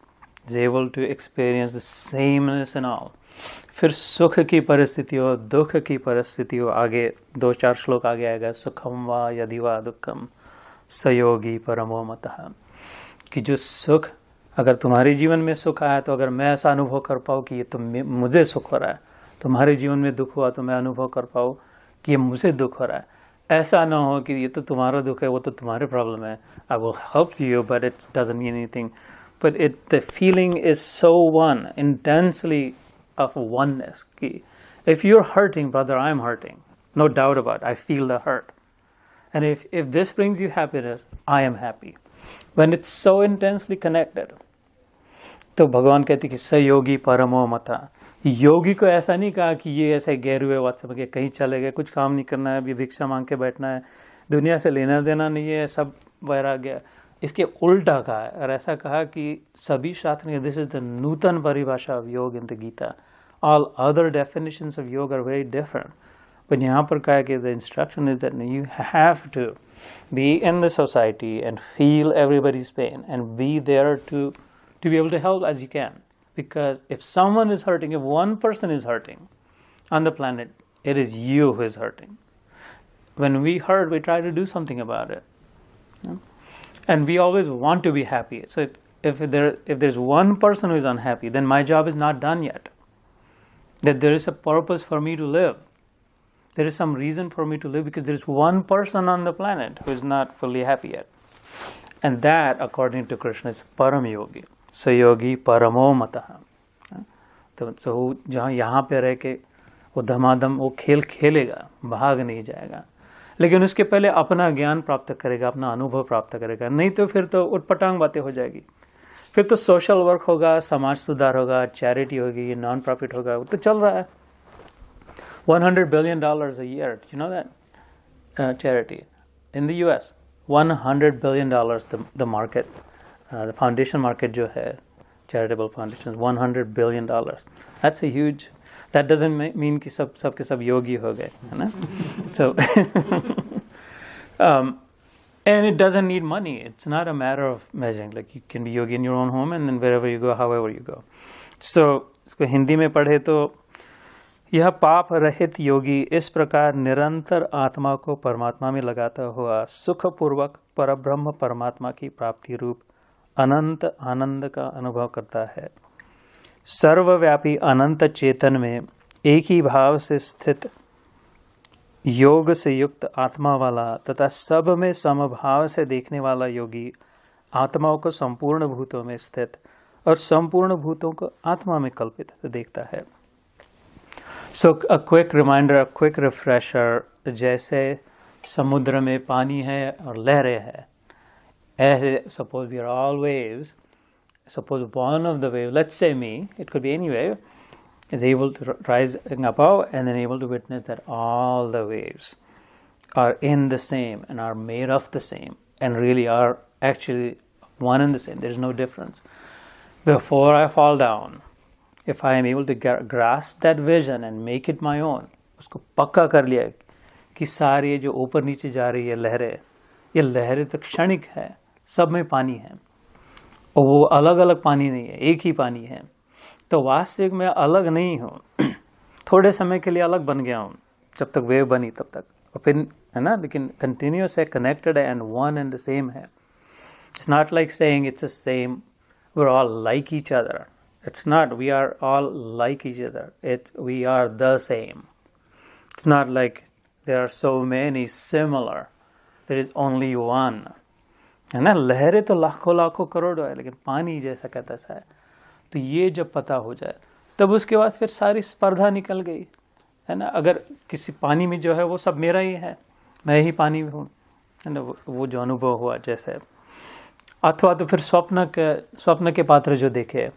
is able to experience the sameness in all. फिर सुख की परिस्थिति हो, दुख की परिस्थिति हो, आगे 2-4 श्लोक आगे आएगा, सुखम वा यदि वा दुखम सयोगी परमो मतः. कि जो सुख, अगर तुम्हारे जीवन में सुख आया तो अगर मैं ऐसा अनुभव कर पाऊँ कि ये तो मुझे सुख हो रहा है, तुम्हारे जीवन में दुख हुआ तो मैं अनुभव कर पाऊँ कि ये मुझे दुख हो रहा है. ऐसा ना हो कि ये तो तुम्हारा दुख है, वो तो तुम्हारे प्रॉब्लम है. I will help you but it doesn't mean anything. But the feeling is so one, intensely of oneness. If you're hurting, brother, I'm hurting. No doubt about it. I feel the hurt. And if this brings you happiness, I am happy. When it's so intensely connected, तो भगवान कहते कि सयोगी परमो मता. योगी को ऐसा नहीं कहा कि ये ऐसे गैर हुए व्हाट्सएप के कहीं चले गए, कुछ काम नहीं करना है, अभी भिक्षा मांग के बैठना है, दुनिया से लेना देना नहीं है, सब वैराग्य. इसके उल्टा कहा है. और ऐसा कहा कि सभी शास्त्र में, दिस इज द नूतन परिभाषा of yoga in the Gita. All other definitions of yoga are very different. But यहाँ पर कहा कि the instruction is that you have to be in the society and feel everybody's pain and be there to be able to help as you can. Because if someone is hurting, if one person is hurting on the planet, it is you who is hurting. When we hurt, we try to do something about it. And we always want to be happy. So if there's one person who is unhappy, then my job is not done yet. That there is a purpose for me to live. There is some reason for me to live because there is one person on the planet who is not fully happy yet. And that, according to Krishna, is param yogi. Sayogi paramo mataha. So जहाँ यहाँ पे रह के वो धमाधम वो खेल खेलेगा, भाग नहीं जाएगा, लेकिन उसके पहले अपना ज्ञान प्राप्त करेगा, अपना अनुभव प्राप्त करेगा. नहीं तो फिर तो उटपटांग बातें हो जाएगी. फिर तो सोशल वर्क होगा, समाज सुधार होगा, चैरिटी होगी, नॉन प्रॉफिट होगा, वो तो चल रहा है. $100 billion a year, you know that? Charity in the US, $100 billion the market, the foundation market जो है, charitable foundations, $100 billion. That's a huge. That doesn't mean कि सब के सब योगी हो गए, है ना? So and it doesn't need money. It's not a matter of measuring. Like you can be yogi in your own home and then wherever you go, however you go. So इसको हिंदी में पढ़े तो यह पाप रहित योगी इस प्रकार निरंतर आत्मा को परमात्मा में लगाता हुआ सुखपूर्वक परब्रह्म परमात्मा की प्राप्ति रूप अनंत आनंद का अनुभव करता है। सर्वव्यापी अनंत चेतन में एक ही भाव से स्थित योग से युक्त आत्मा वाला तथा सब में समभाव से देखने वाला योगी आत्माओं को संपूर्ण भूतों में स्थित और संपूर्ण भूतों को आत्मा में कल्पित देखता है। So a quick reminder, a quick refresher, जैसे समुद्र में पानी है और लहरें हैं, ऐसे suppose we are all waves, suppose one of the waves, let's say me, it could be any wave, is able to rise above and then able to witness that all the waves are in the same and are made of the same and really are actually one and the same. There is no difference. Before I fall down, if I am able to grasp that vision and make it my own, उसको पक्का कर लिया कि सारी जो ऊपर नीचे जा रही है लहरें, ये लहरें तो क्षणिक है, सब में पानी है और वो अलग अलग पानी नहीं है, एक ही पानी है। तो वास्तविक में अलग नहीं हूँ, थोड़े समय के लिए अलग बन गया हूँ, जब तक वेव बनी तब तक, और फिर है ना, लेकिन कंटिन्यूस है, कनेक्टेड है and one and the same है। It's not like saying it's the same, we are all like each other, it's not we are all like each other, it's we are the same. It's not like there are so many similar, there is only one, है ना। लहरें तो लाखों लाखों करोड़ों है, लेकिन पानी जैसा का तैसा है। तो ये जब पता हो जाए तब उसके बाद फिर सारी स्पर्धा निकल गई, है ना। अगर किसी पानी में जो है वो सब मेरा ही है, मैं ही पानी में हूँ, है ना, वो जो अनुभव हुआ जैसे। अथवा तो फिर स्वप्न के पात्र जो देखे,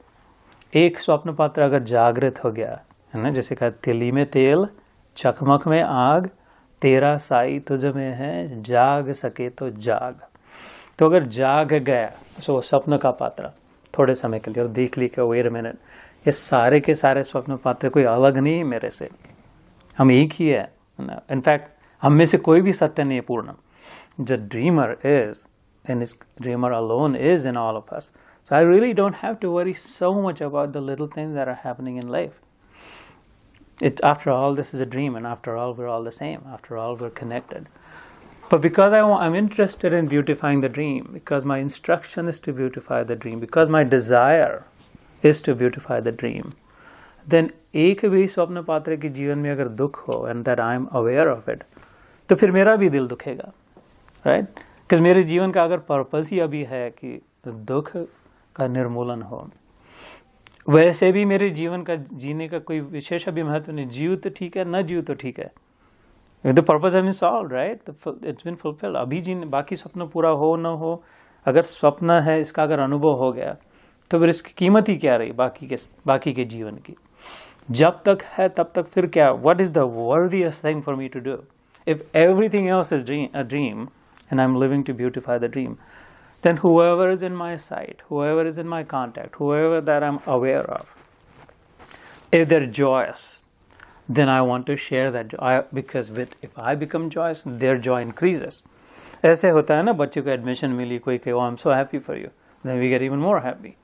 एक स्वप्न पात्र अगर जागृत हो गया, है ना, जैसे कहा तिली में तेल चकमक में आग, तेरा साई तुझ में है, जाग सके तो जाग। तो अगर जाग गया तो स्वप्न का पात्र थोड़े समय के लिए और देख ली कि वेट अ मिनट, ये सारे के सारे स्वप्न पात्र कोई अलग नहीं है मेरे से, हम एक ही है ना। इनफैक्ट हम में से कोई भी सत्य नहीं है पूर्ण। The dreamer is and his dreamer alone is in all of us. So I really don't have to worry so much about the little things that are happening in life. It after all this is a dream, and after all we're all the same, after all we're connected. But because I'm interested in beautifying the dream, because my instruction is to beautify the dream, because my desire is to beautify the dream, then एक भी स्वप्न पात्र के जीवन में अगर दुख हो and that I am aware of it, तो फिर मेरा भी दिल दुखेगा, right? Because मेरे जीवन का अगर पर्पस ही अभी है कि दुख का निर्मूलन हो, वैसे भी मेरे जीवन का जीने का कोई विशेष अभी महत्व नहीं। जीव तो ठीक है, न जीव तो ठीक है, the purpose has been solved, right? It's been fulfilled. अभी जीने, बाकी स्वप्न पूरा हो न हो, अगर स्वप्न है इसका अगर अनुभव हो गया तो फिर इसकी कीमत ही क्या रही बाकी के जीवन की। जब तक है तब तक फिर क्या, what is the worthiest thing for me to do? If everything else is a dream and I'm living to beautify the dream, then whoever is in my sight, whoever is in my contact, whoever that I'm aware of, if they're joyous, then I want to share that joy, because if I become joyous, their joy increases. ऐसे होता है ना, बच्चे को admission मिली, कोई कहे I am so happy for you, then we get even more happy.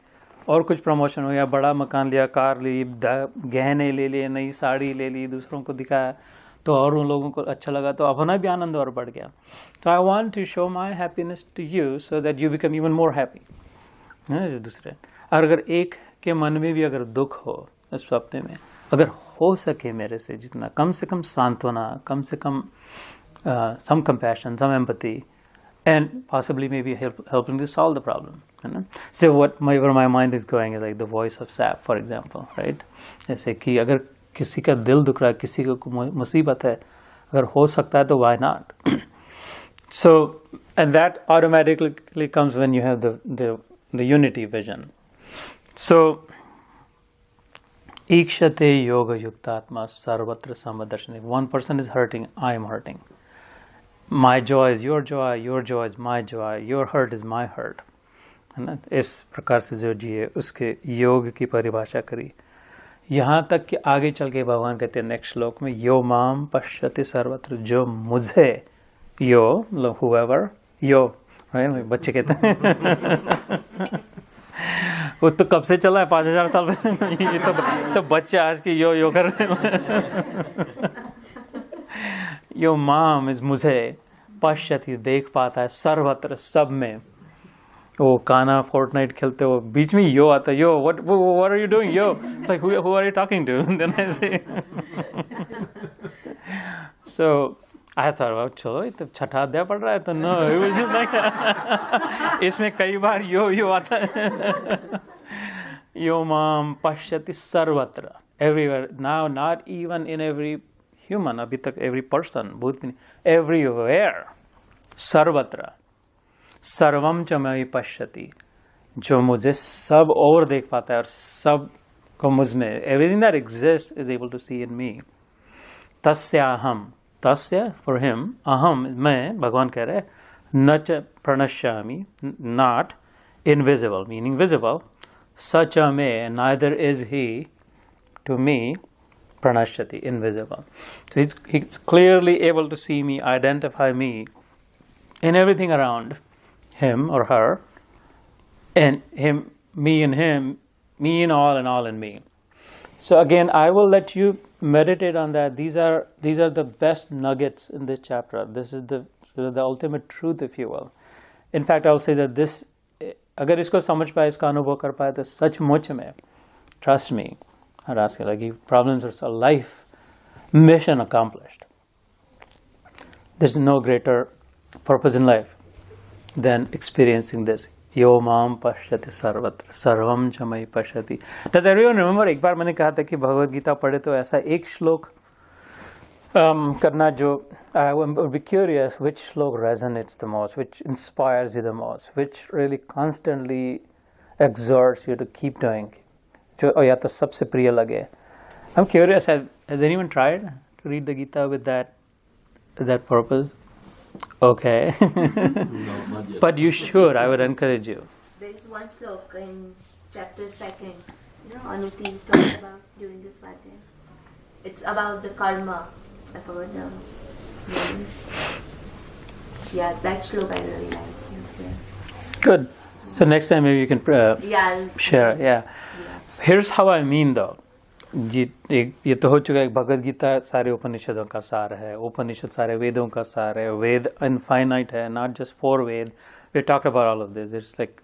और कुछ प्रमोशन हो गया, बड़ा मकान लिया, कार ली, गहने ले लिए, नई साड़ी ले ली, दूसरों को दिखाया तो और उन लोगों को अच्छा लगा, तो अपना भी आनंद और बढ़ गया। तो I want to show my happiness to you so that you become even more happy, है ना। दूसरे, और अगर एक के मन में भी अगर दुख हो इस स्वप्न में, अगर हो सके मेरे से जितना, कम से कम सांत्वना, कम से कम some compassion, some empathy, and possibly maybe helping to solve the problem, you know? So where my mind is going is like the voice of sap, for example, right? जैसे कि अगर किसी का दिल दुख रहा है, किसी को मुसीबत है, अगर हो सकता है तो why not? So, and that automatically comes when you have the unity vision. So, ईक्षते योग युक्तात्मा सर्वत्र समदर्शनी. One person is hurting, I am hurting. My joy is your joy, your joy is my joy, your hurt is my hurt. है ना. इस प्रकार से जो जिए उसके योग की परिभाषा करी. यहाँ तक कि आगे चल के भगवान कहते हैं नेक्स्ट श्लोक में, यो माम पश्यति सर्वत्र, जो मुझे, यो whoever, यो, right? बच्चे कहते हैं वो तो कब से चला है 5000 साल पहले। ये तो बच्चे आज की यो कर रहे हैं। यो माम इस मुझे पश्यति देख पाता है सर्वत्र सब में। वो काना फोर्टनाइट खेलते हो बीच में यो आता है, yo what are you doing yo, like who are you talking to, then I say so I thought चलो ये तो छठा अध्याय पढ़ रहा है तो नो इसमें कई बार यो आता है। यो माम पश्यति सर्वत्र, everywhere, now not even in every human, अभी तक एवरी पर्सन, भूत एवरीवेयर, सर्वत्र, सर्वम च मयि पश्यति, जो मुझे सब और देख पाता है और सब को मुझ में, everything that exist is able to see in me. तस्याहम, तस्य फॉर हिम, अहम मैं, भगवान कह रहे, न च प्रणश्यामि, नॉट इनविजिबल मीनिंग विजिबल, सच मे neither is he to me pranashyati, invisible. So he's clearly able to see me, identify me in everything around him or her, and him, me in him, me in all and all in me. So again, I will let you meditate on that. These are the best nuggets in this chapter. This is the ultimate truth, if you will. In fact, I'll say that this, अगर इसको समझ पाए, इसका अनुभव कर पाए, तो सचमुच में, trust me, I'd ask you, like, problems are a life mission accomplished. There's no greater purpose in life than experiencing this. Yo mam pashyati sarvatra, sarvam cha mayi pashyati. Does everyone remember? एक बार मैंने कहा था कि भगवद गीता पढ़े तो ऐसा एक श्लोक करना जो I would be curious which श्लोक resonates the most, which inspires you the most, which really constantly exhorts you to keep doing. जो या तो सबसे प्रिय लगे. I'm curious, has anyone tried to read the Gita with that purpose? Okay. No, not yet. But you should. I would encourage you. There is one sloka in chapter 2, Anuti talks about during this Vadya. It's about the karma. I forgot the names. Yeah, that sloka I really like. Yeah. Good. So next time maybe you can share. Yeah. Here's how I mean though. ये तो हो चुका है, भगवद गीता सारे उपनिषदों का सार है, उपनिषद सारे वेदों का सार है, वेद इनफाइनाइट है, not just 4 Veda. We talk about all of this. It's like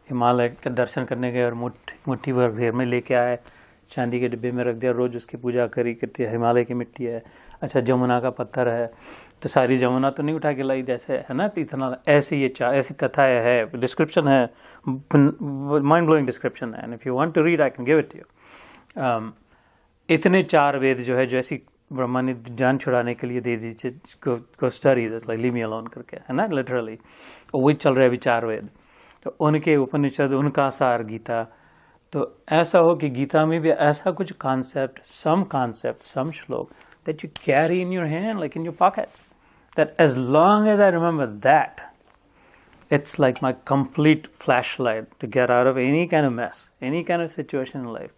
Himalaya के दर्शन करने गए और मुट्ठी भर घेर में लेके आए, चांदी के डिब्बे में रख दिया, रोज उसकी पूजा करी करती है, हिमालय की मिट्टी है. अच्छा, जमुना का पत्थर है तो सारी जमुना तो नहीं उठा के लाई जैसे है ना, इतना ऐसी ये ऐसी कथाएं है, डिस्क्रिप्शन है, माइंड ब्लोइंग डिस्क्रिप्शन है. And if you want to read I can give it to you. इतने 4 वेद जो है, जो ऐसी ब्रह्मा ने जान छुड़ाने के लिए दे दीजिए को study, like leave me alone करके, है ना, लिटरली वही चल रहे अभी 4 वेद. तो उनके उपनिषद, उनका सार गीता. तो ऐसा हो कि गीता में भी ऐसा कुछ कॉन्सेप्ट, सम श्लोक that you carry in your hand, like in your pocket, that as long as I remember that, it's like my complete flashlight to get out of any kind of mess, any kind of situation in life.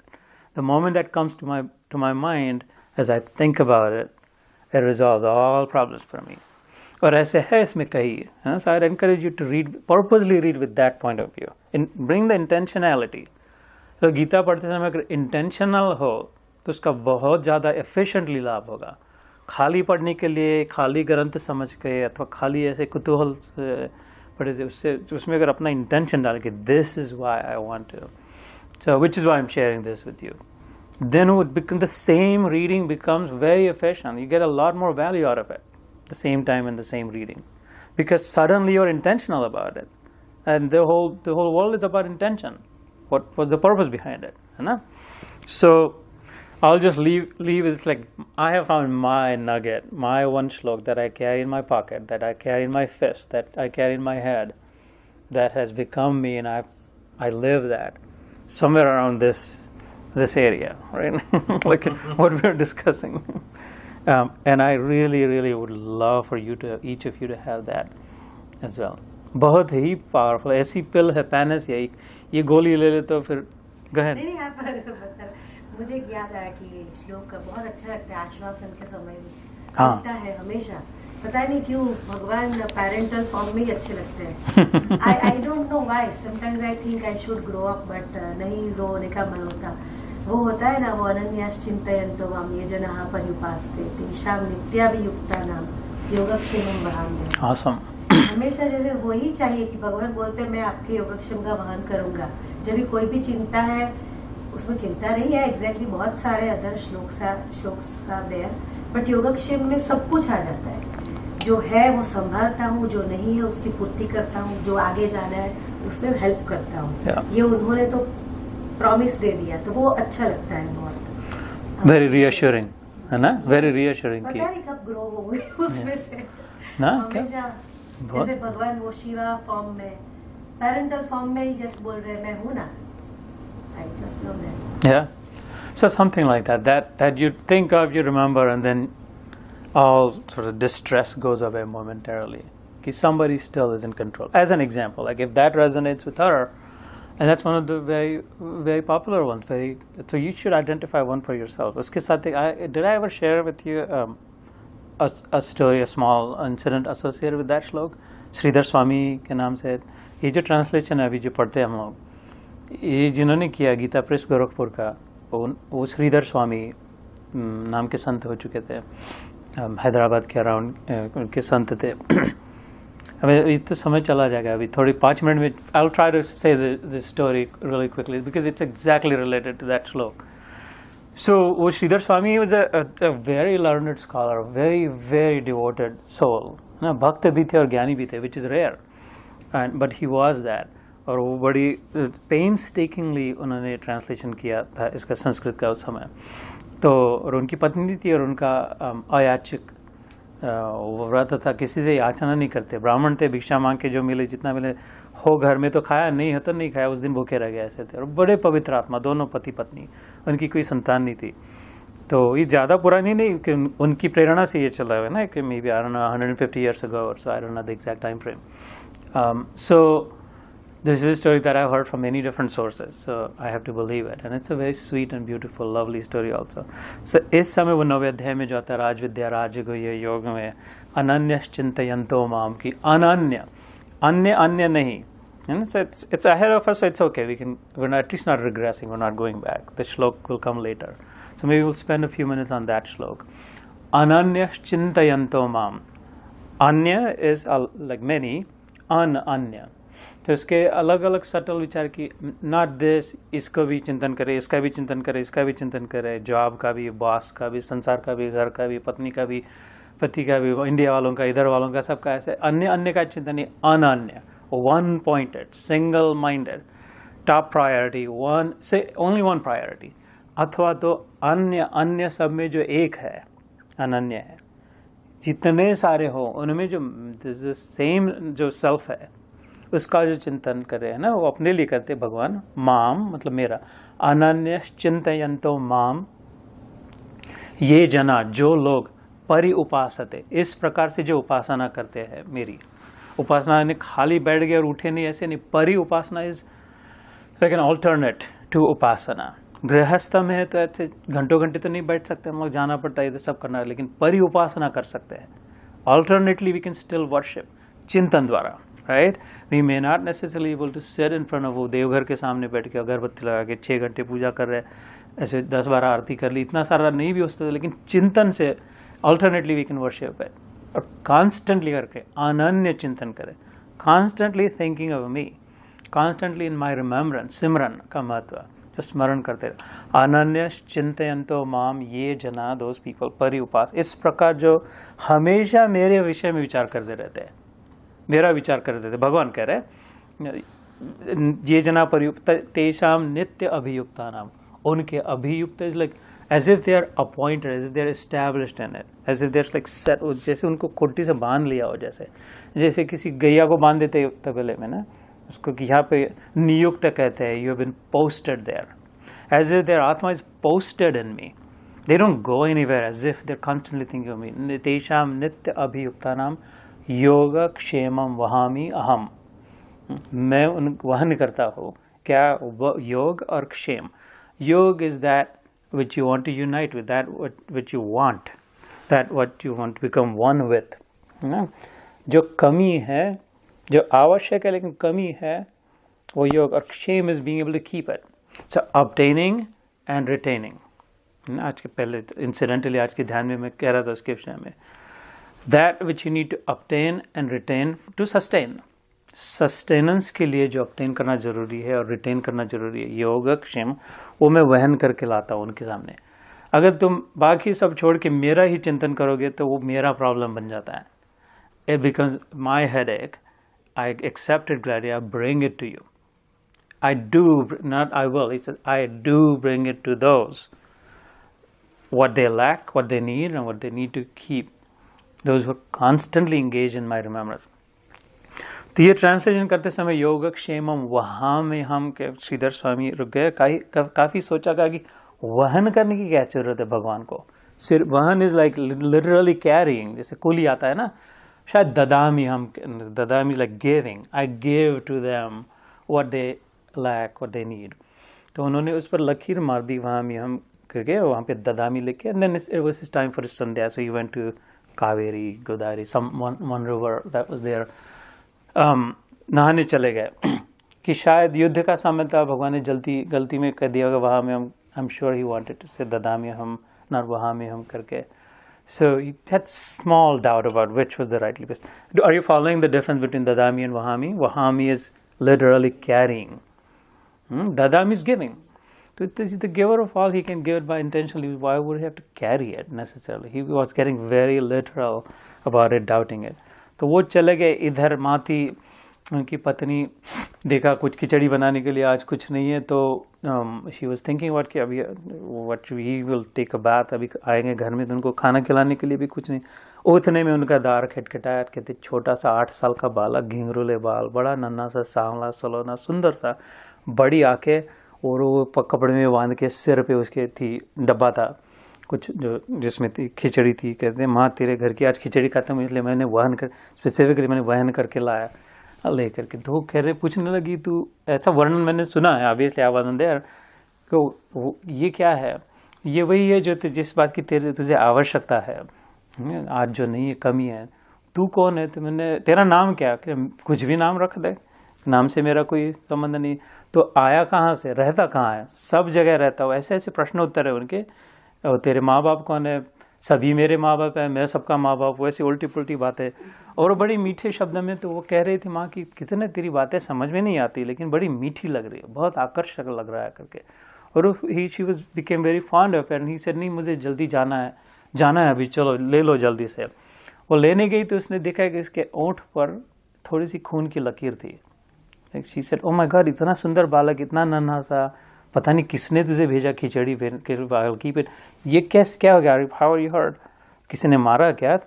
The moment that comes to my mind, as I think about it, it resolves all problems for me. और ऐसे है इसमें कई, so I'd encourage you to purposely read with that point of view, and bring the intentionality. So Gita पढ़ते समय अगर intentional हो तो उसका बहुत ज़्यादा एफिशिएंटली लाभ होगा. खाली पढ़ने के लिए, खाली ग्रंथ समझ के, अथवा खाली ऐसे कुतूहल पढ़े थे, उसमें अगर अपना इंटेंशन डाल के, this is why I want to, so which is why I am sharing this with you, then would become the same reading becomes very efficient. You get a lot more value out of it the same time in the same reading, because suddenly you are intentional about it, and the whole world is about intention. What was the purpose behind it, है ना. सो I'll just leave it's like I have found my nugget, my one shlok that I carry in my pocket, that I carry in my fist, that I carry in my head, that has become me, and I live that somewhere around this area, right? Like what we're discussing. And I really would love for you to, each of you, to have that as well. बहुत ही powerful. ऐसी पिल है, पैनस, ये गोली ले ले तो फिर गहन. नहीं आप मुझे याद आया कि ये श्लोक का बहुत अच्छा लगता है आश्वासन के समय में. लगता है हमेशा पता नहीं क्यों भगवान पैरेंटल फॉर्म में ही अच्छे लगते हैं. I don't know why. Sometimes I think I should grow up, but नहीं ग्रो होने का मन होता. वो होता है ना, वो अनन्याश्चिन्तयन्तो मां ये जनाः पर्युपासते तेषां नित्याभियुक्तानां योगक्षेमं वहाम्यहम्. Awesome. हमेशा जैसे वही चाहिए कि भगवान बोलते हैं मैं आपके योगक्षेम का वहन करूंगा. जब भी कोई भी चिंता है, उसमें चिंता नहीं है एग्जैक्टली, बहुत सारे other shlokas are there, but योगक्षेम में सब कुछ आ जाता है. जो है वो संभालता हूँ, जो नहीं है उसकी पूर्ति करता हूँ, जो आगे जाना है उसमें हेल्प करता हूँ. Yeah. ये उन्होंने तो प्रॉमिस दे दिया, तो वो अच्छा लगता है बहुत. Very reassuring, है ना? Very reassuring की. पता नहीं कब ग्रो होंगे उसमें से. ना क्या? हमेशा बहुत. जैसे भगवान वो शिवा फॉर्म में, पैरेंटल फॉर्म में ही जस्ट बोल रहे हैं मैं हूँ ना. I just know that. Yeah. So something like that. That you think of, you remember, and then all sort of distress goes away momentarily. Ki somebody still is in control. As an example, like if that resonates with her, and that's one of the very, very popular ones. So you should identify one for yourself. Uske saath did I ever share with you a story, a small incident associated with that shlok? Shridhar Swami के नाम से ये जो translation है अभी जो पढ़ते हैं हम लोग, ये जिन्होंने किया गीता प्रेस गोरखपुर का, वो श्रीधर स्वामी नाम के संत हो चुके थे, हैदराबाद के अराउंड उनके संत थे. अभी इतना समय चला जाएगा, अभी थोड़ी 5 मिनट में I will try to say this story really quickly because it's exactly related to that shloka. So वो Shridhar Swami was a very learned scholar, very very devoted soul, ना, भक्त भी थे और ज्ञानी भी थे, which is rare, and but he was that. और वो बड़ी पेन्स टेकिंगली उन्होंने ट्रांसलेशन किया था इसका संस्कृत का उस समय. तो और उनकी पत्नी थी और उनका अयाचिक व्रत था, किसी से याचना नहीं करते, ब्राह्मण थे, भिक्षा मांग के जो मिले जितना मिले हो घर में तो खाया, नहीं हो तो नहीं खाया, उस दिन भूखे रह गए, ऐसे थे. और बड़े पवित्र आत्मा, दोनों पति पत्नी, उनकी कोई संतान नहीं थी. तो ये ज़्यादा पुरानी नहीं कि उनकी प्रेरणा से ये चला हुआ है ना, कि may be 150 years ago or so, I don't know the exact time frame. So this is a story that I've heard from many different sources, so I have to believe it, and it's a very sweet and beautiful, lovely story also. So इस समय वो 9वें अध्याय में जो आता है राजविद्या राजगुह्य योग में अनन्यश्चिन्तयन्तो माम की अनन्य, अन्य अन्य नहीं, so it's ahead of us, so it's okay, we're not, at least not regressing, we're not going back. The shlok will come later, so maybe we'll spend a few minutes on that shlok. Ananyashchintayanto mam. Anya is like many, anya. तो इसके अलग अलग subtle विचार की, not this, इसको भी चिंतन करे, इसका भी चिंतन करे, इसका भी चिंतन करे, जॉब का भी, बॉस का भी, संसार का भी, घर का भी, पत्नी का भी, पति का भी, इंडिया वालों का, इधर वालों का, सबका ऐसे अन्य अन्य का चिंतन नहीं, अनन्य, one pointed, single minded, top priority, one से ओनली वन प्रायोरिटी. अथवा तो अन्य अन्य सब में जो एक है, अनन्य है, जितने सारे हो उनमें जो सेम जो सेल्फ है उसका जो चिंतन करे, है ना, वो अपने लिए करते भगवान. माम मतलब मेरा, अनन्य चिंतयन्तो माम ये जना, जो लोग परि उपासते, इस प्रकार से जो उपासना करते हैं मेरी. उपासना ने खाली बैठ गए और उठे नहीं, ऐसे नहीं. परि उपासना is like an alternate to उपासना. गृहस्थ में है तो ऐसे घंटों घंटे तो नहीं बैठ सकते हम लोग, जाना पड़ता है, तो सब करना है, लेकिन परि उपासना कर सकते हैं. Alternately we can still worship चिंतन द्वारा, right. We may not necessarily able to sit in front of वो देवघर के सामने बैठ के अगरबत्ती लगा के 6 घंटे पूजा कर रहे, ऐसे 10-12 आरती कर ली, इतना सारा नहीं भी हो सकता, लेकिन चिंतन से alternately we can worship it. और कॉन्स्टेंटली करके अनन्य चिंतन करें, constantly thinking of me, constantly in my remembrance. सिमरन का महत्व, जो स्मरण करते रहे. अनन्य चिंतयन्तो माम ये जना, दोज पीपल, परि उपास, इस प्रकार जो हमेशा मेरे विषय में विचार करते रहते हैं, मेरा विचार करते थे. भगवान कह रहे ये जना परियुक्त तेषाम नित्य अभियुक्ता नाम, उनके अभियुक्त is like as if they are appointed, as if they are established in it, as if they are like set, जैसे उनको कुर्ती से बांध लिया हो, जैसे किसी गैया को बांध देते तबेले में ना, उसको यहाँ पे नियुक्त कहते हैं. You have been posted there, as if there आत्मा is posted in me. They don't go anywhere, as if they are constantly thinking of me. तेषाम नित्य अभियुक्ता नाम योग क्षेमम वहामी अहम, मैं उन वहन करता हूँ क्या, योग और क्षेम. योग is that which you want to unite with, that which you want, that what you want to become one with, ना। जो कमी है, जो आवश्यक है लेकिन कमी है, वो योग, और क्षेम is being able to keep it. So obtaining and retaining. आज के पहले इंसिडेंटली आज के ध्यान में मैं कह रहा था उसके विषय में, that which you need to obtain and retain to sustain. Sustenance के लिए जो ऑब्टेन करना जरूरी है और रिटेन करना जरूरी है, योगक्षेम, वो मैं वहन करके लाता हूँ उनके सामने। अगर तुम बाकी सब छोड़ के मेरा ही चिंतन करोगे तो वो मेरा प्रॉब्लम बन जाता है। It becomes my headache, I accept it gladly, I bring it to you. I do, not I will, he says, I do bring it to those, what they lack, what they need, and what they need to keep, those who are constantly engaged in my remembrance. तो ये translation करते समय योगक्षेमम, वहाँ में हम श्रीधर स्वामी रुक गए, काफ़ी सोचा का कि वहन करने की क्या जरूरत है भगवान को। सिर्फ वहन इज लाइक लिटरली कैरिंग, जैसे कुली आता है ना, शायद ददामी, हम ददामी like giving, I give to them what they lack, what they need. तो उन्होंने उस पर लकीर मार दी वहाँ में हम करके, वहाँ पे ददामी लेके, and then it was time for संध्या, so he went to Kaveri, Godavari, some one river that was there, नहाने चले गए। कि शायद युद्ध का समय था, भगवान ने गलती में कह दिया होगा वहाँ में हम, I am sure he wanted to say ददामी हम, नॉट वहाँ में हम करके। So he had small doubt about which was the right place. Are you following the difference between dadami and vahami? Vahami is literally carrying. Dadami is giving. So this is the giver of all. He can give it by intentionally. Why would he have to carry it necessarily? He was getting very literal about it, doubting it. तो वो चले गए इधर, माती उनकी पत्नी देखा कुछ खिचड़ी बनाने के लिए आज कुछ नहीं है, तो शी वाज थिंकिंग व्हाट कि अभी what he will take a bath, अभी आएंगे घर में तो उनको खाना खिलाने के लिए भी कुछ नहीं। उतने में उनका दार खटखटाया, कहते छोटा सा 8 साल का बालक, घिंगरूले बाल, बड़ा नन्हा सा, सांवला सलोना, सुंदर सा, बड़ी आंखें, और वो कपड़े में बांध के सिर पे उसके थी डब्बा था कुछ जो जिसमें थी खिचड़ी थी। कहते माँ तेरे घर की आज खिचड़ी खत्म हुई, इसलिए मैंने वहन कर, स्पेसिफिकली मैंने वहन करके लाया लेकर के। तो कह रहे, पूछने लगी तू, ऐसा वर्णन मैंने सुना है, ऑब्वियसली आई वाज़न्ट देयर, तो ये क्या है? ये वही है जो जिस बात की तुझे आवश्यकता है, आज जो नहीं है, कमी है। तू कौन है? तो मैंने, तेरा नाम क्या? कुछ भी नाम रख दे, नाम से मेरा कोई संबंध नहीं। तो आया कहाँ से, रहता कहाँ है? सब जगह रहता हो। ऐसे ऐसे प्रश्न उत्तर है उनके। और तेरे माँ बाप कौन है? सभी मेरे माँ बाप है, मैं सबका माँ बाप। वैसे उल्टी पुल्टी बातें, और बड़ी मीठे शब्द में। तो वो कह रही थी माँ की कितने तेरी बातें समझ में नहीं आती, लेकिन बड़ी मीठी लग रही है, बहुत आकर्षक लग रहा है करके। और she was became very fond of and he said नहीं मुझे जल्दी जाना है अभी, चलो ले लो जल्दी से। वो लेने गई तो उसने देखा कि इसके ओंठ पर थोड़ी सी खून की लकीर थी। She said oh my God, इतना सुंदर बालक, इतना नन्हा सा, पता नहीं किसने तुझे भेजा खिचड़ी कीप इट। ये क्या हो गया? How are you hurt? किसी ने मारा क्या?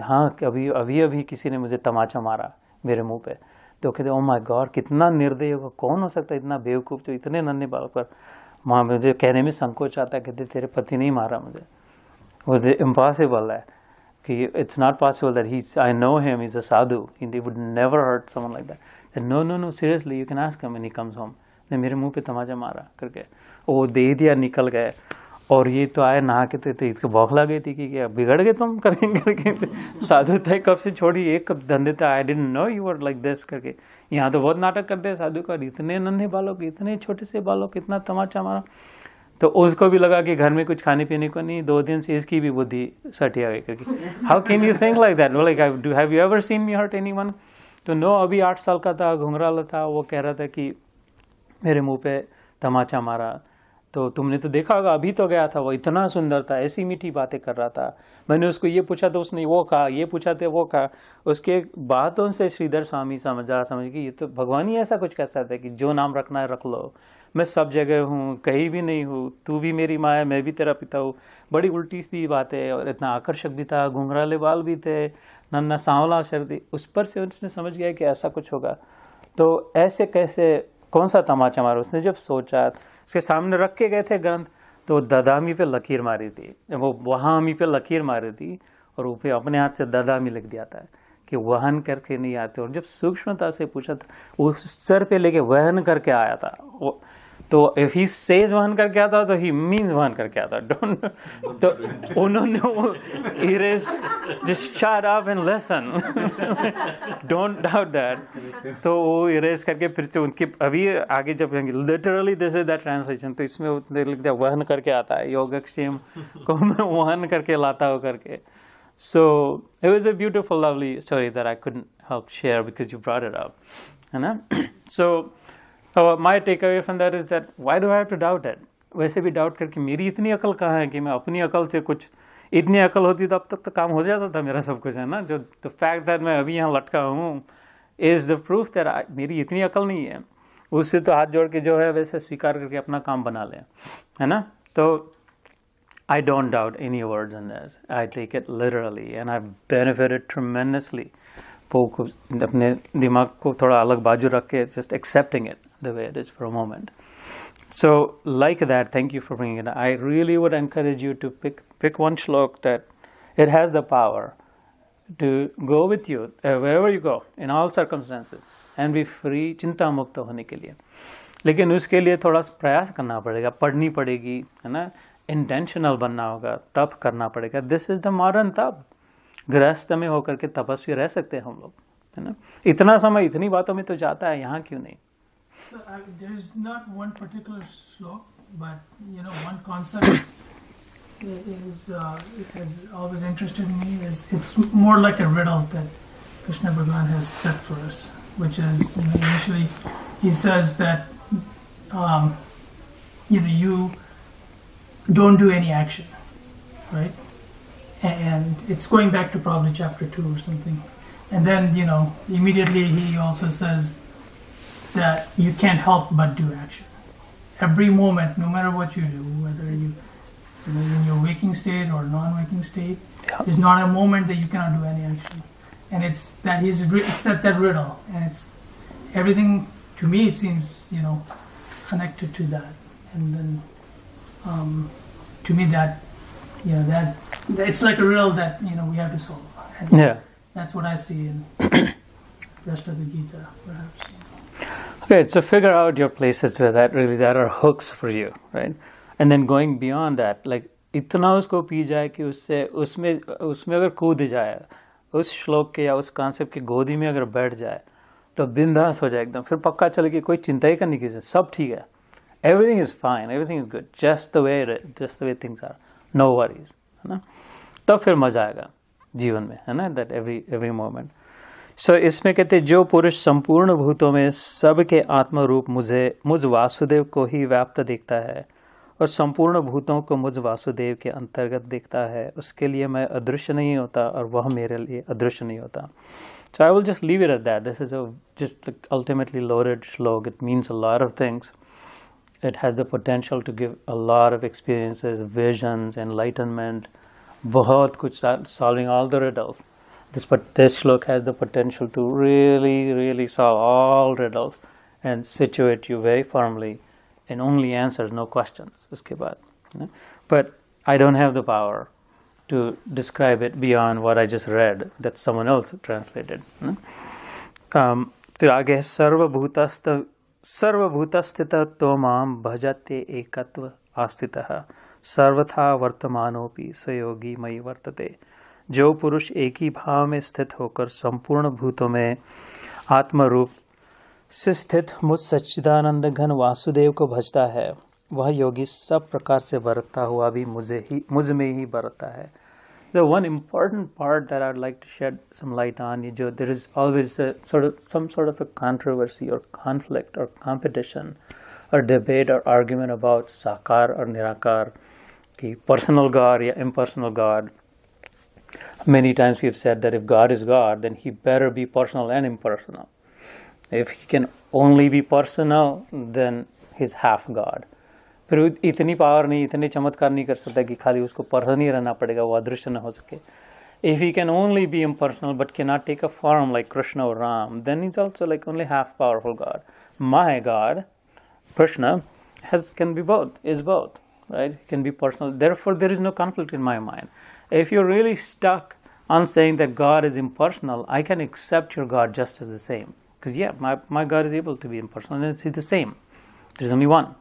हाँ, अभी किसी ने मुझे तमाचा मारा मेरे मुंह पे। तो कहते ओह माय गॉड, कितना निर्दयी होगा, कौन हो सकता है इतना बेवकूफ़ जो इतने नन्हे बालक पर। माँ मुझे कहने में संकोच आता है, कहते तेरे पति नहीं मारा मुझे। वो इम्पॉसिबल है कि it's not possible that he, I know him, is a sadhu, he would never hurt someone like that. No seriously you can ask him when he comes home. ने मेरे मुंह पे तमाचा मारा करके वो दे दिया, निकल गए। और ये तो आए नहा के, तो इसको बौखला गई थी कि क्या बिगड़ गए तुम करके। साधु थे कब से छोड़ी, एक कब धंधे था, I didn't know you were like this करके। यहाँ तो बहुत नाटक करते हैं साधु का, इतने नन्हे बालों के, इतने छोटे से बालों के, इतना तमाचा मारा। तो उसको भी लगा कि घर में कुछ खाने पीने को नहीं, 2 दिन से इसकी भी बुद्धि सटिया गई करके। How can you think like that? Like have you ever seen me hurt anyone? तो नो, अभी 8 साल का था, घुंघराला था। वो कह रहा था कि मेरे मुंह पे तमाचा मारा, तो तुमने तो देखा होगा, अभी तो गया था, वो इतना सुंदर था, ऐसी मीठी बातें कर रहा था। मैंने उसको ये पूछा तो उसने वो कहा, ये पूछा तो वो कहा। उसके बातों से श्रीधर स्वामी समझ कि ये तो भगवान ही ऐसा कुछ कह सकता है कि जो नाम रखना है रख लो, मैं सब जगह हूँ, कहीं भी नहीं हूँ, तू भी मेरी माँ है, मैं भी तेरा पिता हूँ। बड़ी उल्टी सी बात है, और इतना आकर्षक भी था, घुंघराले बाल भी थे, नन्ना सांवला शर्दी। उस पर से उसने समझ गया कि ऐसा कुछ होगा। तो ऐसे कैसे, कौन सा तमाचा मारा? उसने जब सोचा, उसके सामने रख के गए थे ग्रंथ, तो ददामी पे लकीर मारी थी, वो वहामी पे लकीर मारी थी, और ऊपर अपने हाथ से ददामी लिख दिया था कि वहन करके नहीं आते। और जब सूक्ष्मता से पूछा था, वो सर पे लेके वहन करके आया था वो। तो if he says वहन करके आता तो he means वहन करके आता. Don't. तो उन्होंने erase, just shut up and listen. Don't doubt that. तो वो erase करके फिर से उनकी अभी आगे जब literally this is that translation, तो इसमें उन्होंने लिख दिया वहन करके आता है, योगक्षेम को मैं वहन करके लाता हूँ करके. So it was a beautiful, lovely story that I couldn't help share because you brought it up. So my takeaway from that is that why do I have to doubt it? वैसे भी doubt करके मेरी इतनी अकल कहाँ है कि मैं अपनी अकल से कुछ, इतनी अकल होती तो अब तक तो काम हो जाता था मेरा सब कुछ, है ना. जो द फैक्ट दैट मैं अभी यहाँ लटका हूँ इज द प्रूफ दैट मेरी इतनी अकल नहीं है. उससे तो हाथ जोड़ के जो है वैसे स्वीकार करके अपना काम बना लें, है ना. तो I don't doubt any words in this. I take it literally and I've benefited tremendously. अपने दिमाग को थोड़ा अलग बाजू रख के just accepting it the way it is for a moment. So like that, thank you for bringing it. I really would encourage you to pick one shlok that it has the power to go with you wherever you go in all circumstances and be free, चिंता मुक्त होने के लिए. लेकिन उसके लिए थोड़ा प्रयास करना पड़ेगा, पढ़नी पड़ेगी, है ना. इंटेंशनल बनना होगा, तप करना पड़ेगा. दिस इज द मॉडर्न तप. गृहस्थ में होकर के तपस्वी रह सकते हैं हम लोग, है ना. इतना समय इतनी बातों में तो जाता है, यहाँ क्यों नहीं? So, there is not one particular slok, but one concept is it has always interested me. It's more like a riddle that Krishna Bhagavan has set for us, which is initially he says that you don't do any action, right? And it's going back to probably chapter 2 or something. And then, immediately he also says that you can't help but do action. Every moment, no matter what you do, whether you in your waking state or non-waking state, there's not a moment that you cannot do any action. And it's that he's set that riddle, and it's everything to me. It seems connected to that, and then to me that that it's like a riddle that we have to solve. And that's what I see in the rest of the Gita, perhaps. Okay, so figure out your places where that are hooks for you, right? And then going beyond that, like इतना उसको P जाए कि उसमें अगर कूद जाए, उस श्लोक के या उस कॉन्सेप्ट की गोदी में अगर बैठ जाए तो बिंदास हो जाए एकदम. फिर पक्का चले कि कोई चिंता ही करने की, सब ठीक है, everything is fine, everything is good, just the way it is, just the way things are, no worries, है ना. तब फिर मजा आएगा जीवन में, है ना. that every moment. So इसमें कहते जो पुरुष संपूर्ण भूतों में सबके आत्मरूप मुझ वासुदेव को ही व्याप्त देखता है और संपूर्ण भूतों को मुझ वासुदेव के अंतर्गत देखता है, उसके लिए मैं अदृश्य नहीं होता और वह मेरे लिए अदृश्य नहीं होता. So I will just leave it at that. This is just ultimately loaded shlok. It means a lot of things. It has the potential to give a lot of experiences, visions, enlightenment, बहुत कुछ, solving all the riddles. This shlok has the potential to really, really solve all riddles and situate you very firmly in only answers, no questions. उसके बाद, but I don't have the power to describe it beyond what I just read that someone else translated. फिर आगे सर्वभूतस्थित तो माम भजते एकत्व आस्थितः सर्वथा वर्तमानोपि सयोगी मयि वर्तते. जो पुरुष एक ही भाव में स्थित होकर संपूर्ण भूतों में आत्मरूप से स्थित मुझ सच्चिदानंद घन वासुदेव को भजता है, वह योगी सब प्रकार से बरतता हुआ भी मुझ में ही बरतता है. The one important part that I'd like to shed some light on, there is always some sort of a controversy or conflict or competition or debate or argument about sakar or nirakar, ki personal God or impersonal God. Many times we have said that if God is God, then he better be personal and impersonal. If he can only be personal, then he's half God. फिर इतनी power नहीं, इतने चमत्कार नहीं कर सकता कि खाली उसको पर्सन ही रहना पड़ेगा, वो अदृश्य न हो सके. If he can only be impersonal but cannot take a form like Krishna or Ram, then he's also like only half powerful God. My God, Krishna, can be both, is both, right? He can be personal. Therefore, there is no conflict in my mind. If you're really stuck on saying that God is impersonal, I can accept your God just as the same. Because my God is able to be impersonal and it's the same. There's only one.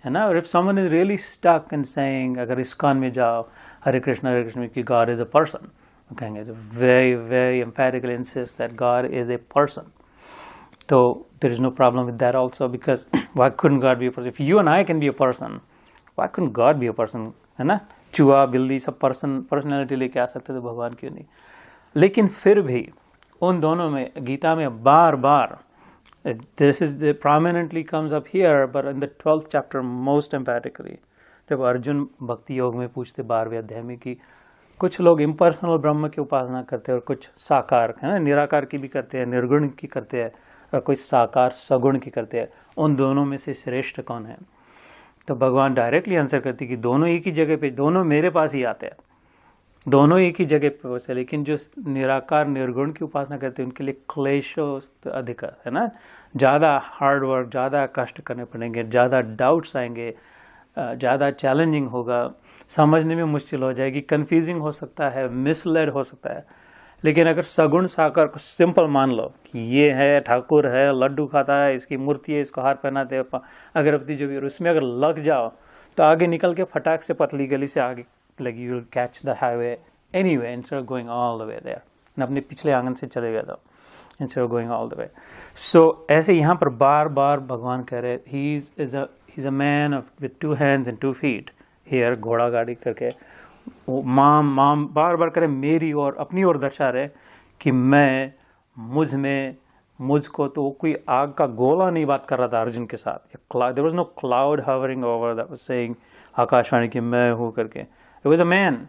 है ना. और if someone is really stuck in saying, अगर ISKCON में जाओ हरे कृष्ण कि God is a person, कहेंगे तो very very emphatically insist that God is a person. So there is no problem with that also, because why couldn't God be a person? If you and I can be a person, why couldn't God be a person? है ना. चूहा बिल्ली सब personality लेके आ सकते थे, भगवान क्यों नहीं. लेकिन फिर भी उन दोनों में गीता में बार बार this is the prominently comes up here, but in the 12th chapter most emphatically, जब अर्जुन भक्ति योग में पूछते 12वें अध्याय में कि कुछ लोग इम्पर्सनल ब्रह्म की उपासना करते हैं और कुछ साकार, है ना, निराकार की भी करते हैं, निर्गुण की करते हैं, और कुछ साकार सगुण की करते हैं. उन दोनों में से श्रेष्ठ कौन है? तो भगवान डायरेक्टली आंसर करते कि दोनों एक ही जगह पे, दोनों मेरे पास ही आते हैं, दोनों एक ही जगह पे बसे. लेकिन जो निराकार निर्गुण की उपासना करते हैं उनके लिए क्लेश अधिक है ना. ज़्यादा हार्ड वर्क, ज़्यादा कष्ट करने पड़ेंगे, ज़्यादा डाउट्स आएंगे, ज़्यादा चैलेंजिंग होगा, समझने में मुश्किल हो जाएगी, कंफ्यूजिंग हो सकता है, मिसलेड हो सकता है. लेकिन अगर सगुण साकार को सिंपल मान लो कि ये है ठाकुर है, लड्डू खाता है, इसकी मूर्ति है, इसको हार पहनाते हैं, अगरबत्ती जो भी, और उसमें अगर लग जाओ तो आगे निकल के फटाक से पतली गली से आगे लगी, you will catch the highway anyway instead of going all the way there. अपने पिछले आंगन से चले गए तो instead of going all the way. So ऐसे यहाँ पर बार बार भगवान कह रहे he is a man with 2 hands and 2 feet here, घोड़ा गाड़ी करके माम बार बार करे मेरी और अपनी ओर दर्शा रहे कि मैं मुझ में, मुझको. तो वो कोई आग का गोला नहीं बात कर रहा था अर्जुन के साथ. There was no cloud hovering over that was saying आकाशवाणी कि मैं हूँ करके. It was a man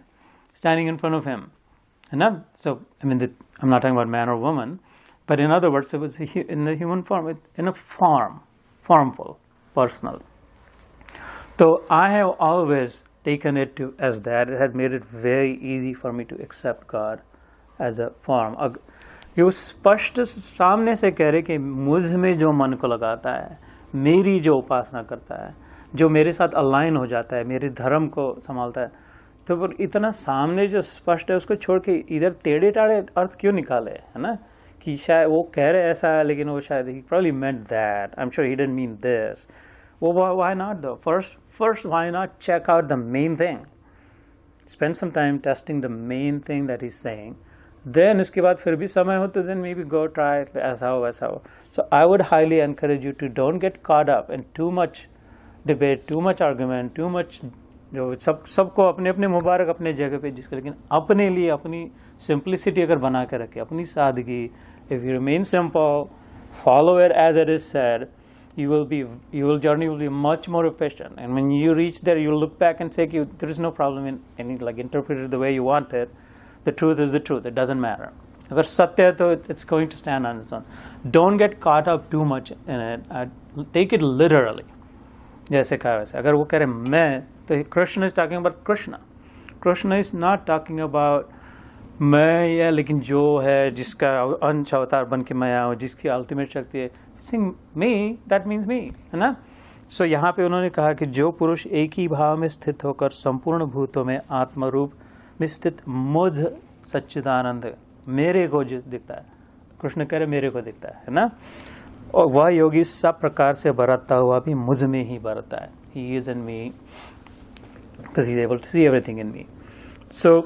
standing in front of him, है ना. So I mean I am not talking about man और woman, but in other words it was in the human form, in a formful, personal. So I have always taken it to as that. It had made it very easy for me to accept God as a form. ये वो स्पष्ट सामने से कह रहे कि मुझ में जो मन को लगाता है, मेरी जो उपासना करता है, जो मेरे साथ अलाइन हो जाता है, मेरे धर्म को संभालता है, तो पर इतना सामने जो स्पष्ट है उसको छोड़ के इधर टेढ़े टाढ़े अर्थ क्यों निकाले, है ना. कि शायद वो कह रहे ऐसा है लेकिन वो शायद he probably meant that. I'm sure he didn't mean this. Well, why not though? First, why not check out the main thing? Spend some time testing the main thing that he's saying. Then इसके बाद फिर भी समय हो तो then maybe go try it ऐसा हो. So I would highly encourage you to don't get caught up in too much debate, too much argument, too much जो सबको अपने अपने मुबारक अपने जगह पे जिसको, लेकिन अपने लिए अपनी simplicity अगर बना के रखे, अपनी सादगी, if you remain simple, follow it as it is said, your journey will be much more efficient. And when you reach there, you will look back and say, there is no problem in any, like, interpret it the way you want it. The truth is the truth. It doesn't matter. अगर सत्य है तो it's going to stand on its own. Don't get caught up too much in it. Take it literally. जैसे कहा वैसे. अगर वो कह रहे मैं, तो Krishna is talking about Krishna. Krishna is not talking about मैं या लेकिन जो है जिसका अंश अवतार बन के मैं आऊँ, जिसकी अल्टीमेट शक्ति है. Saying me, that means me, है ना. So यहाँ पे उन्होंने कहा कि जो पुरुष एक ही भाव में स्थित होकर संपूर्ण भूतों में आत्मरूप में स्थित मुझ सच्चिदानंद मेरे को जो दिखता है, कृष्ण कह रहे मेरे को दिखता है ना. और वह योगी सब प्रकार से बरतता हुआ भी मुझ में ही बरतता है. He is in me because he is able to see everything in me. So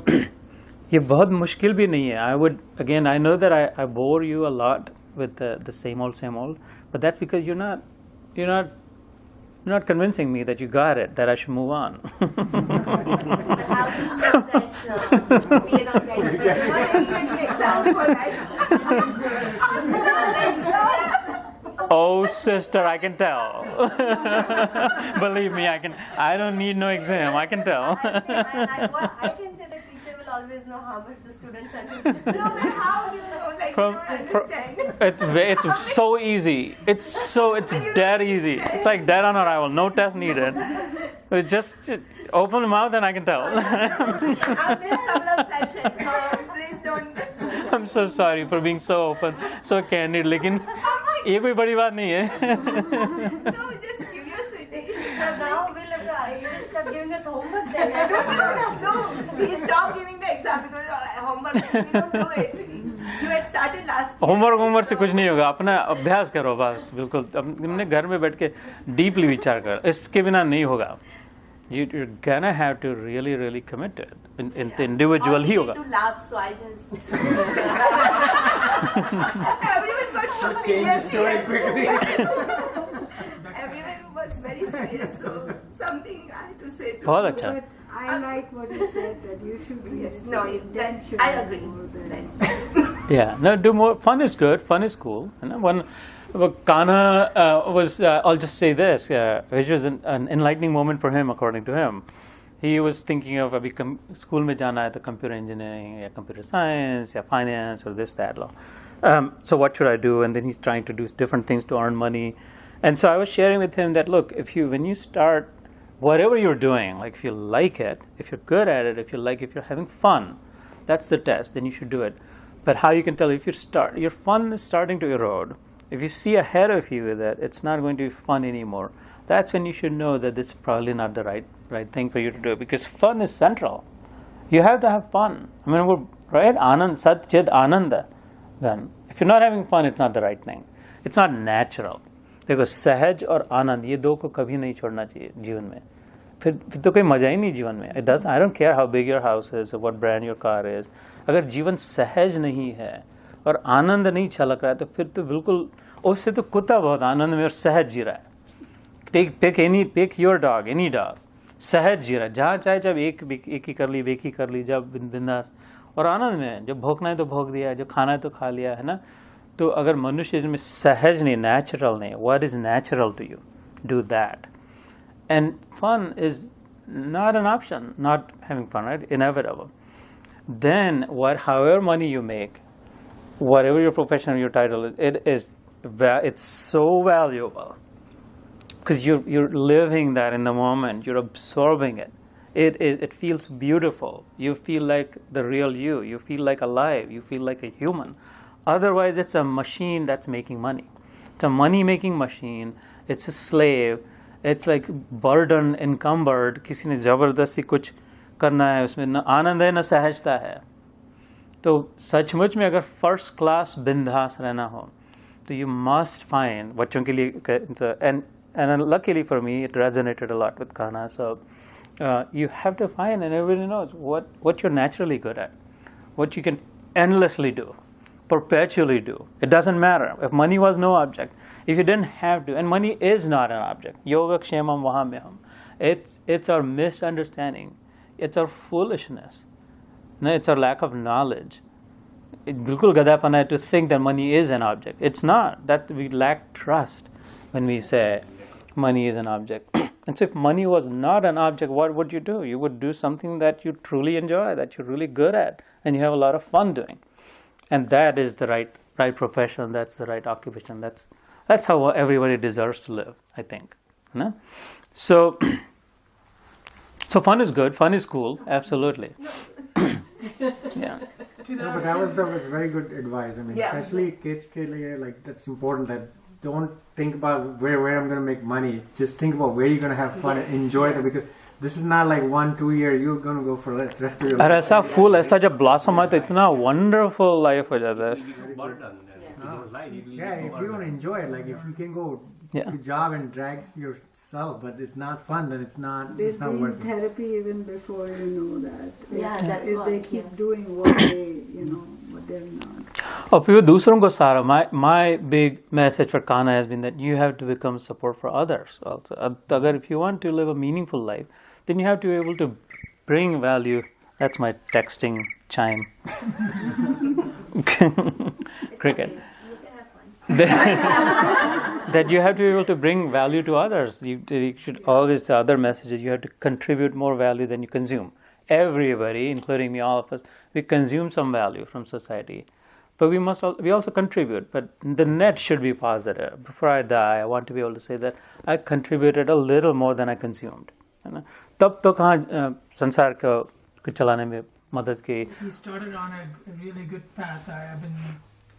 ये बहुत मुश्किल भी नहीं है. I would again, I know that I bore you a lot with the same old, but that's because you're not convincing me that you got it, that I should move on. But how do you know that we are not ready? But you're not giving any example, right? Oh, sister, I can tell. Believe me, I don't need no exam. I can tell. I can say the teacher will always know how much the students understand. No, but how you know, like, you don't understand. It's so easy. It's dead easy. It's like dead on arrival. No test needed. Just open the mouth and I can tell. I've missed a couple of sessions, so please don't. I'm so sorry for being so open, so candid. लेकिन ये कोई बड़ी बात नहीं है. No, just curiosity. So now we'll apply. You will start giving us homework then. I don't know. No, he stopped giving the exam because homework, we don't do it. You had started last year. Homework से कुछ नहीं होगा, अपना अभ्यास करो बस, बिल्कुल अपने घर में बैठ के डीपली विचार करो, इसके बिना नहीं होगा. You're gonna have to really commit to it. In the individual ही होगा. To laugh, so I just everyone got so serious. Everyone was very serious, so something I had to say to बहुत him. अच्छा. But I like what he said, that you should be. Yes, no, that should I be agree. more than- Then. Yeah, no, do more. Fun is good. Fun is cool. You know, when Kanha was, I'll just say this, which was an enlightening moment for him, according to him. He was thinking of अभी school में जाना है तो computer engineering या computer science या finance or this that law. So what should I do? And then he's trying to do different things to earn money. And so I was sharing with him that look, when you start whatever you're doing, like if you like it, if you're good at it, if you're having fun, that's the test. Then you should do it. But how you can tell if your fun is starting to erode, if you see ahead of you that it's not going to be fun anymore, that's when you should know that it's probably not the right thing for you to do, because fun is central. You have to have fun. I mean, right? Anand, Sat, Chid, Ananda. Then, if you're not having fun, it's not the right thing. It's not natural. देखो सहज और आनंद ये दो को कभी नहीं छोड़ना चाहिए जीवन में. फिर तो कोई मजा ही नहीं जीवन में. It does. I don't care how big your house is or what brand your car is. अगर जीवन सहज नहीं है और आनंद नहीं छलक रहा है तो फिर तो बिल्कुल उससे तो कुत्ता बहुत आनंद में और सहज जी रहा है. Pick your dog, any dog. सहज जी रहा है. जहाँ चाहे जब एक ही कर ली जब बिंदास और आनंद में. जब भोंकना है तो भोंक दिया, जब खाना है तो खा लिया, है ना. तो अगर मनुष्य में सहज नहीं, natural नहीं, what is natural to you, do that. And fun is not an option, not having fun, right? Inevitable. Then however money you make, whatever your profession or your title is, it's so valuable because you're living that in the moment, you're absorbing it. It feels beautiful. You feel like the real you. You feel like alive. You feel like a human. Otherwise, it's a machine that's making money. It's a money-making machine. It's a slave. It's like burden, encumbered. किसी ने जबरदस्ती कुछ करना है, उसमें न आनंद है न सहजता है. तो सचमुच में अगर फर्स्ट क्लास बिंदास रहना हो, तो you must find बच्चों के लिए and luckily for me, it resonated a lot with Kana. So you have to find, and everybody knows what you're naturally good at, what you can endlessly do. Perpetually do. It doesn't matter. If money was no object, if you didn't have to, and money is not an object. Yoga kshemam vahamyaham. It's our misunderstanding. It's our foolishness. No, it's our lack of knowledge. Bilkul gadapana hai to think that money is an object. It's not. That we lack trust when we say money is an object. And so if money was not an object, what would you do? You would do something that you truly enjoy, that you're really good at, and you have a lot of fun doing. And that is the right profession. That's the right occupation. That's how everybody deserves to live, I think. No? So fun is good. Fun is cool. Absolutely. Yeah. No, but that was very good advice. I mean, especially kids ke liye, like that's important. That don't think about where I'm going to make money. Just think about where you're going to have fun and enjoy it, because this is not like 1-2 years. You're going to go for the rest of your life. और ऐसा फूल ऐसा जब blossom है तो इतना wonderful life हो जाता है. Yeah, if you don't enjoy it, like if you can go to job and drag yourself, but it's not fun, then it's not worth it. There's been therapy even before you know that. Yeah, that's if what, they keep doing what they, what they're not. और फिर दूसरों को सहारा. My big message for Kana has been that you have to become support for others also. अगर if you want to live a meaningful life, then you have to be able to bring value. That's my texting chime. Cricket. That you have to be able to bring value to others. You should always, the other messages, you have to contribute more value than you consume. Everybody, including me, all of us, we consume some value from society. But we also contribute. But the net should be positive. Before I die, I want to be able to say that I contributed a little more than I consumed. तब तो कहाँ संसार को चलाने में मदद की. He started on a really good path. I have been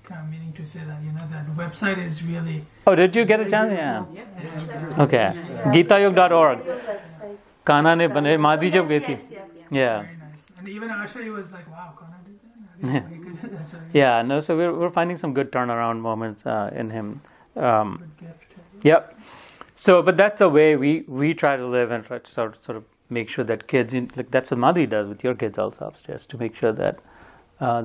kind of meaning to say that, that website is really... Oh, did you get a chance? Yeah. Okay. GitaYog.org. Kanha ने बने मादी जब गई थी. Yeah. Very nice. And even Asha was like, wow, Kana did that? I didn't know he could do that. So, Yeah, no, so we're finding some good turnaround moments in him. good gift. Yep. So, but that's the way we try to live and try to sort of make sure that kids, like that's what Madhuri does with your kids also upstairs, to make sure that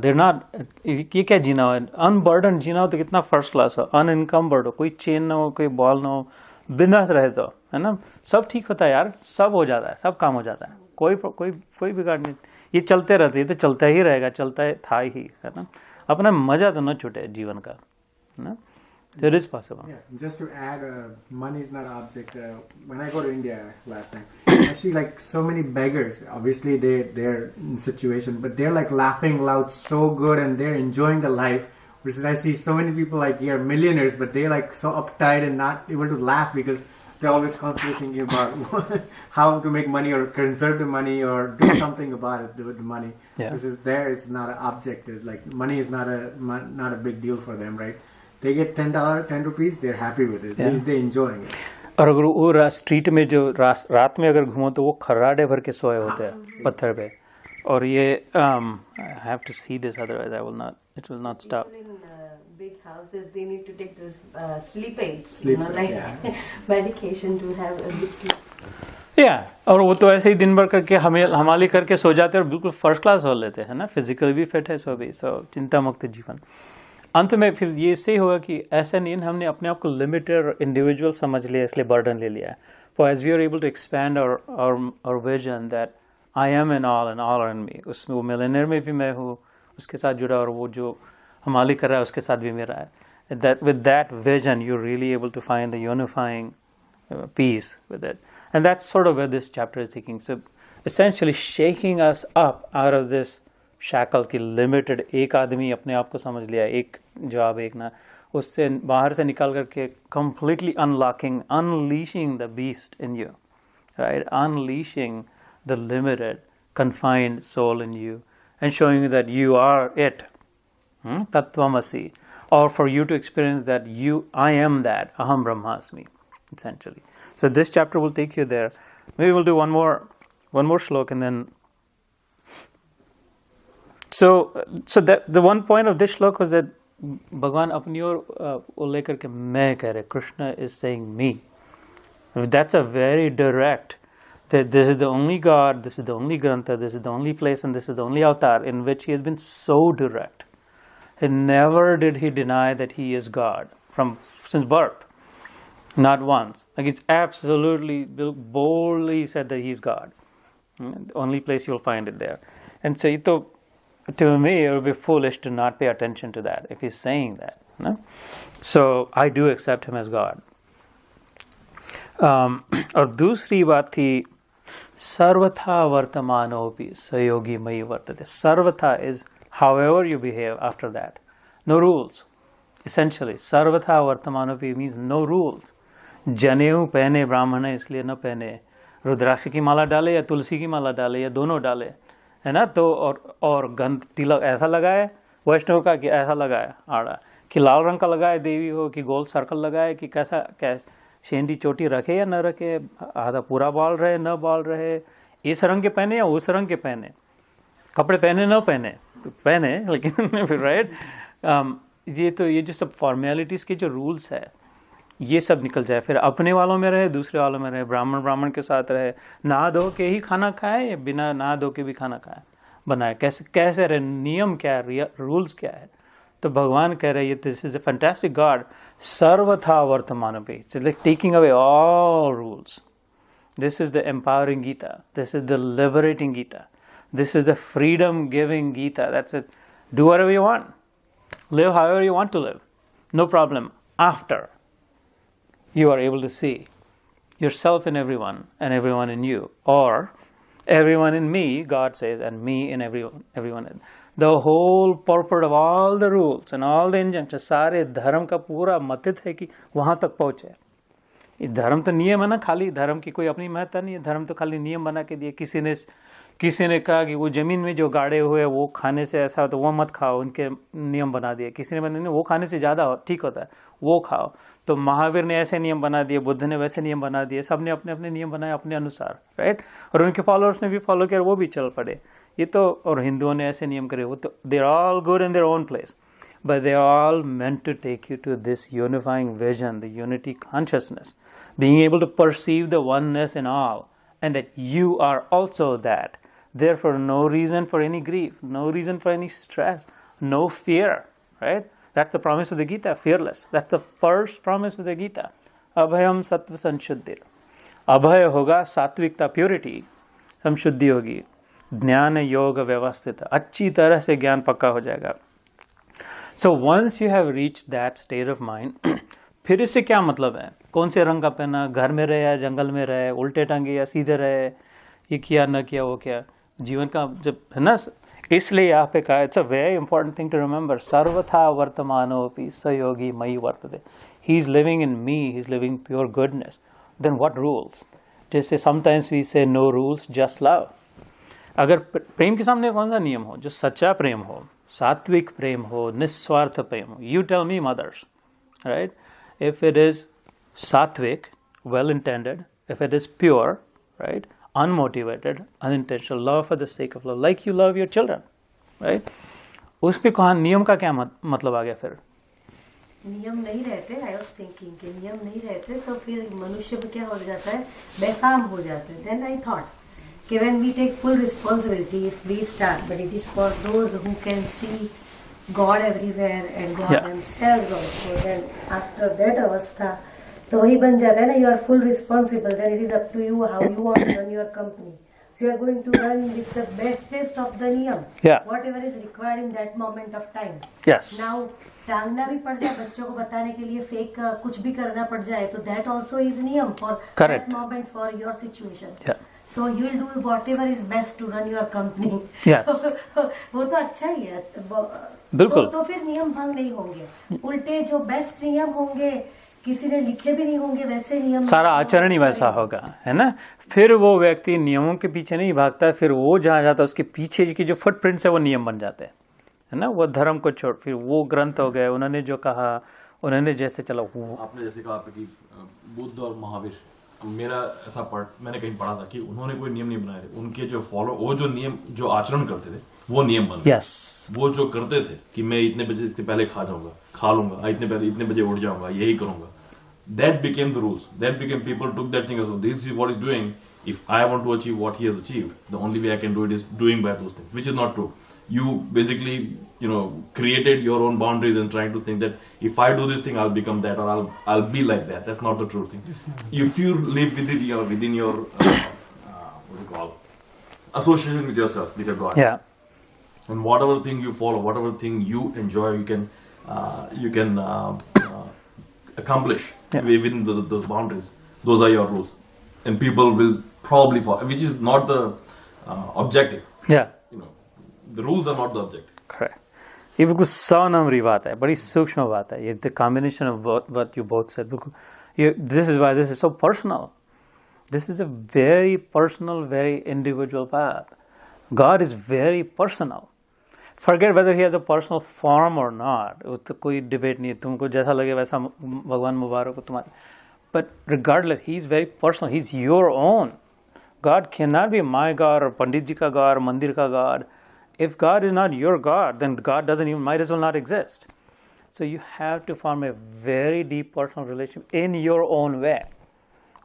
they're not. ये क्या जीना हो? Unburdened जीना हो तो कितना first class हो, unencumbered हो, कोई chain ना हो, कोई ball ना हो, बिंदास रहे तो, है ना? सब ठीक होता है यार, सब हो जाता है, सब काम हो जाता है, कोई बिगाड़ नहीं. ये चलते रहते, ये तो चलता ही रहेगा, चलता है था ही, है ना? अपना मजा तो न छूटे जीवन का, है ना? It is possible. Yeah, just to add, money is not an object. When I go to India last time, I see like so many beggars. Obviously, they're in situation, but they're like laughing loud, so good, and they're enjoying the life. Versus I see so many people like here, millionaires, but they're like so uptight and not able to laugh because they're always constantly thinking about how to make money or conserve the money or do something about it with the money. Yeah. This is there. It's not an object. It's like money is not a big deal for them, right? They get $10, 10 rupees, they're happy with it. Yeah. They're enjoying it. और अगर वो street में जो रात में अगर घूमो तो वो खर्राटे भर के सोए होते हैं पत्थर पे. और ये I have to see this, otherwise I will not. It will not stop. People in big houses, they need to take those sleep aids, Sleep you know, aids, like yeah. medication to have a good sleep. Yeah. और वो तो ऐसे ही दिन भर करके हमाली करके सो जाते हैं और बिल्कुल फर्स्ट क्लास हो लेते हैं ना. फिजिकली भी फिट है, सो भी चिंता मुक्त जीवन. अंत में फिर ये इससे ही होगा कि ऐसा नहीं हमने अपने आप को लिमिटेड और इंडिविजुअल समझ लिया, इसलिए बर्डन ले लिया. For as we are able to expand our vision that I am in all and all in me. उसमें वो मिलियनेयर में भी मैं हूँ, उसके साथ जुड़ा, और वो जो हमाली कर रहा है उसके साथ भी मेरा है. That with that vision you're really able to find the unifying peace with it. And that's sort of where this chapter is taking. So essentially shaking us up out of this shackle की limited, एक आदमी अपने आप को समझ लिया, एक job एक ना, उससे बाहर से निकाल करके completely unleashing the beast in you, right? Unleashing the limited, confined soul in you and showing you that you are it, Tattvamasi, or for you to experience that I am that, Aham Brahmasmi, essentially. So this chapter will take you there. Maybe we'll do one more shlok and then. So that the one point of this shlok was that Bhagavan apni or lekar ke main keh rahe, Krishna is saying me. That's a very direct, that this is the only God, this is the only Grantha, this is the only place, and this is the only avatar in which he has been so direct. And never did he deny that he is God since birth. Not once. Like it's absolutely boldly said that he is God. The only place you'll find it there. And so to me it would be foolish to not pay attention to that if he's saying that. No? So I do accept him as God. और दूसरी बात थी सर्वथा वर्तमानोपि सहयोगी मयि वर्तते. Sarvatha is however you behave after that. No rules. Essentially, sarvatha vartamanopi means no rules. जनेऊ पहने ब्राह्मण है इसलिए न पहने, रुद्राक्ष की माला डाले या तुलसी की माला डाले या दोनों डाले, है ना. तो और गंध तिलक ऐसा लगाए वैष्णव का कि ऐसा लगाए आड़ा, कि लाल रंग का लगाए देवी हो, कि गोल सर्कल लगाए, कि कैसा शेंडी चोटी रखे या न रखे, आधा पूरा बाल रहे न बाल रहे, इस रंग के पहने या उस रंग के पहने, कपड़े पहने न पहने लेकिन फिर राइट. ये जो सब फॉर्मेलिटीज़ के जो रूल्स है ये सब निकल जाए. फिर अपने वालों में रहे, दूसरे वालों में रहे, ब्राह्मण के साथ रहे, नहा धो के ही खाना खाए या बिना नहा धो के भी खाना खाए बनाए, कैसे रहे, नियम क्या है, रूल्स क्या है. तो भगवान कह रहे हैं this is a fantastic God, सर्वथा वर्तमान पे, it's like taking away all rules. This is the empowering Gita, this is the liberating Gita, this is the freedom giving Gita. That's it. Do whatever you want, live however you want to live, no problem. After you are able to see yourself in everyone and everyone in you, or everyone in me, God says, and me in everyone. The whole purport of all the rules and all the injunctions, सारे धर्म का पूरा मतित है कि वहां तक पहुंचे. धर्म तो नियम है ना, खाली धर्म की कोई अपनी महत्ता नहीं है. धर्म तो खाली नियम बना के दिए, किसी ने किसी ने कहा कि वो जमीन में जो गाड़े हुए वो खाने से ऐसा हो तो वो मत खाओ, उनके नियम बना दिए। किसी ने बना वो खाने से ज़्यादा ठीक होता है वो खाओ। तो महावीर ने ऐसे नियम बना दिए, बुद्ध ने वैसे नियम बना दिए, सब ने अपने अपने नियम बनाए अपने अनुसार, राइट। और उनके फॉलोअर्स ने भी फॉलो किया, वो भी चल पड़े। ये तो, और हिंदुओं ने ऐसे नियम करे, वो तो they are all good in their own place, but they are all meant to take you to this unifying vision, the unity consciousness, being able to perceive the oneness in all, and that you are also that. Therefore, no reason for any grief, no reason for any stress, no fear, right? That's the promise of the Gita, fearless. That's the first promise of the Gita. Abhayam sattva samshuddhir. Abhay होगा सात्विकता, purity, संशुद्धि होगी, ज्ञान योग व्यवस्थित, अच्छी तरह से ज्ञान पक्का हो जाएगा। So once you have reached that state of mind, फिर इससे क्या मतलब है, कौन से रंग का पहना, घर में रहे या जंगल में रहे, उल्टे टांगे या सीधे रहे, ये किया न किया वो क्या, जीवन का जब है ना। इसलिए यहाँ पे कहा, it's a very important thing to remember, सर्वथा वर्तमानोपि स योगी मयि वर्तते। He is living in me, he is living pure goodness. Then what rules? जैसे sometimes we say no rules just love. अगर प्रेम के सामने कौन सा नियम हो, जो सच्चा प्रेम हो, सात्विक प्रेम हो, निस्वार्थ प्रेम हो, you tell me mothers, right? If it is सात्विक, well intended, if it is pure, right, unmotivated, unintentional love for the sake of love, like you love your children, right? उस पे कहा नियम का क्या मतलब आ गया? फिर नियम नहीं रहते, आई वाज थिंकिंग कि नियम नहीं रहते तो फिर मनुष्य में क्या हो जाता है, बेफाम हो जाता है। देन आई थॉट कि when we take full responsibility, if we start, but it is for those who can see God everywhere and God themselves also, then after that अवस्था तो वही बन जाता है ना, you are full responsible, then it is up to you how you want to run your company. So you are going to run with the bestest of the niyam, whatever is required in that moment of time. Yes. Now टांगना भी पड़ जाए, बच्चों को बताने के लिए fake कुछ भी करना पड़ जाए, तो that also is niyam for that moment, for your situation. So you will do whatever is best to run your company. Yes. वो तो अच्छा ही है, बिल्कुल। तो फिर नियम भंग नहीं होंगे, उल्टे जो बेस्ट नियम होंगे, किसी ने लिखे भी नहीं होंगे वैसे नियम, सारा आचरण ही वैसा होगा, है ना। फिर वो व्यक्ति नियमों के पीछे नहीं भागता, फिर वो जहाँ जाता है उसके पीछे की जो फुटप्रिंट्स है वो नियम बन जाते हैं, है ना। वो धर्म को छोड़, फिर वो ग्रंथ हो गए, उन्होंने जो कहा, उन्होंने जैसे चला। आपने जैसे कहा कि बुद्ध और महावीर, मेरा ऐसा मैंने कहीं पढ़ा था कि उन्होंने कोई नियम नहीं बनाए थे, उनके जो वो जो नियम जो आचरण करते थे वो नियम बन गए। वो जो करते थे कि मैं इतने बजे इससे पहले खा लूंगा, इतने बजे उठ जाऊंगा, यही करूंगा, that became the rules. That became, people took that thing as, this is what he's doing. If I want to achieve what he has achieved, the only way I can do it is doing by those things, which is not true. You basically, created your own boundaries and trying to think that if I do this thing, I'll become that, or I'll be like that. That's not the true thing. If you live within your what do you call, association with yourself, with your God. Yeah. And whatever thing you follow, whatever thing you enjoy, you can accomplish within those boundaries. Those are your rules, and people will probably follow, which is not the objective. Yeah. The rules are not the objective. Correct. ये बिल्कुल सौनम्री बात है, बड़ी सूक्ष्म बात है ये, the combination of what you both said. This is why this is so personal. This is a very personal, very individual path. God is very personal. Forget whether he has a personal form or not. वो तो कोई debate नहीं है, तुमको जैसा लगे वैसा भगवान मुबारक हो तुम्हारे. But regardless, he is very personal. He is your own. God cannot be my God or Pandit ji ka God or Mandir ka God. If God is not your God, then God might as well not exist. So you have to form a very deep personal relationship in your own way.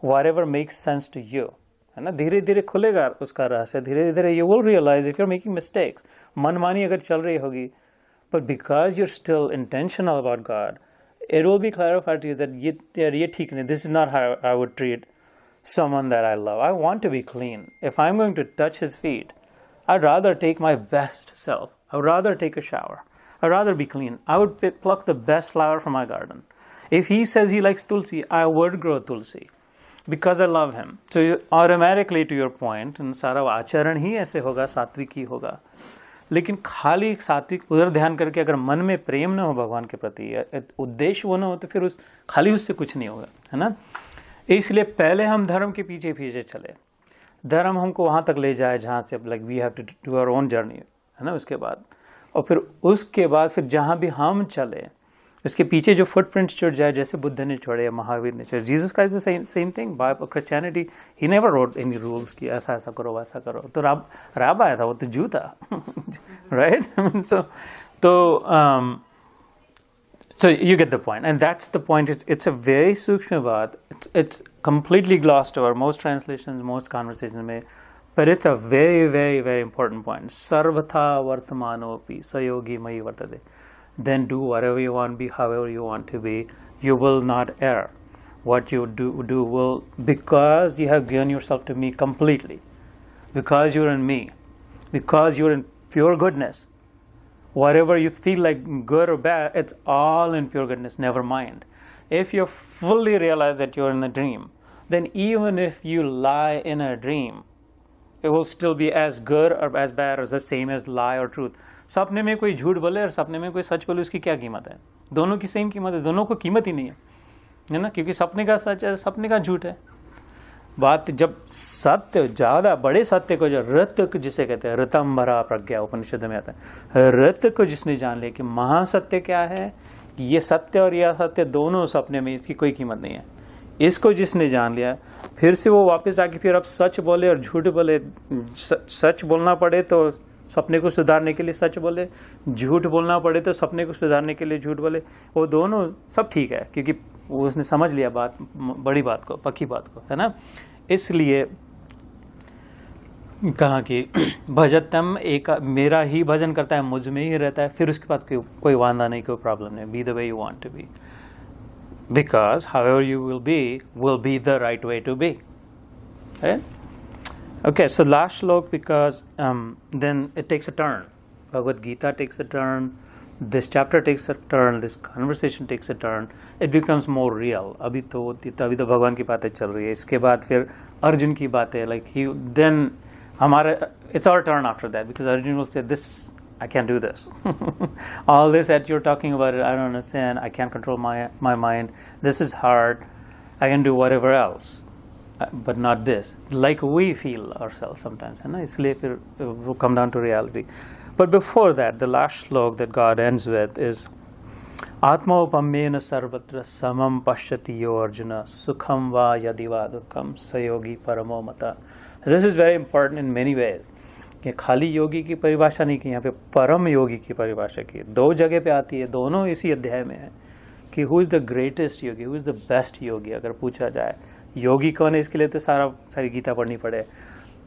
Whatever makes sense to you. है ना, धीरे धीरे खुलेगा उसका रहस्य, धीरे धीरे you will realize if you're making mistakes, मनमानी अगर चल रही होगी, but because you're still intentional about God, it will be clarified to you that ये ठीक नहीं, this is not how I would treat someone that I love. I want to be clean. If I'm going to touch his feet, I'd rather take my best self. I would rather take a shower. I'd rather be clean. I would pluck the best flower from my garden. If he says he likes tulsi, I would grow tulsi because I love him. So you automatically, to your point, सारा आचरण ही ऐसे होगा, सात्विक ही होगा. लेकिन खाली सात्विक उधर ध्यान करके अगर मन में प्रेम न हो भगवान के प्रति, उद्देश्य वो न हो, तो फिर खाली उससे कुछ नहीं होगा, है ना. इसलिए पहले हम धर्म के पीछे चले. धर्म हमको वहाँ तक ले जाए जहाँ से like we have to do our own journey, है ना, उसके बाद और फिर उसके बाद फिर जहाँ भी हम चले उसके पीछे जो फुटप्रिंट्स छूट जाए, जैसे बुद्ध ने छोड़े या महावीर ने छोड़े, Jesus Christ the same thing. By Christianity he never wrote any rules कि ऐसा ऐसा करो वैसा करो। तो राब आया था, वो तो जू था right. So you get the point, and that's the point. It's a very sukshma baat. It's completely glossed over most translations, most conversations mein, but it's a very, very, very important point. Sarvatha vartamanopi sayogi mayi vartate. Then do whatever you want, be however you want to be. You will not err. What you do will, because you have given yourself to me completely, because you're in me, because you're in pure goodness. Whatever you feel like good or bad, it's all in pure goodness, never mind. If you fully realize that you're in a dream, then even if you lie in a dream, it will still be as good or as bad or the same as lie or truth. सपने में कोई झूठ बोले और सपने में कोई सच बोले, उसकी क्या कीमत है? दोनों की सेम कीमत है, दोनों को कीमत ही नहीं है ना, क्योंकि सपने का सच है, सपने का झूठ है। बात जब सत्य, ज्यादा बड़े सत्य को, जो रत जिसे कहते हैं, ऋतंबरा प्रज्ञा उपनिषद में आता है, रत को जिसने जान लिया कि महासत्य क्या है, ये सत्य और यह सत्य दोनों सपने में, इसकी कोई कीमत नहीं है, इसको जिसने जान लिया, फिर से वो वापस आके फिर अब सच बोले और झूठ बोले, सच बोलना पड़े तो सपने को सुधारने के लिए सच बोले, झूठ बोलना पड़े तो सपने को सुधारने के लिए झूठ बोले, वो दोनों सब ठीक है, क्योंकि वो उसने समझ लिया बात, बड़ी बात को, पक्की बात को, है ना। इसलिए कहा कि भजतम एक, मेरा ही भजन करता है, मुझ में ही रहता है, फिर उसके बाद कोई वांदा नहीं, कोई प्रॉब्लम नहीं। Be the way you want to be, because however you will be the right way to be. Okay, so last slok, because then it takes a turn. Bhagavad Gita takes a turn. This chapter takes a turn. This conversation takes a turn. It becomes more real. अभी तो भगवान की बातें चल रही है. इसके बाद फिर अर्जुन की बातें, like he then it's our turn after that, because Arjun will say, this I can't do this. All this that you're talking about, I don't understand. I can't control my mind. This is hard. I can do whatever else. But not this, like we feel ourselves sometimes, है ना, इसलिए फिर we'll come down to reality. But before that, the last slok that God ends with is Atma upamena sarvatra samam pashyati yo arjuna sukham va yadi va dukham sayogi paramo mata. This is very important in many ways. कि खाली योगी की परिभाषा नहीं की, यहाँ पे परम योगी की परिभाषा की, दो जगह पे आती है, दोनों इसी अध्याय में है कि who is the greatest Yogi, who is the best योगी। अगर पूछा जाए योगी कौन है, इसके लिए तो सारी गीता पढ़नी पड़े।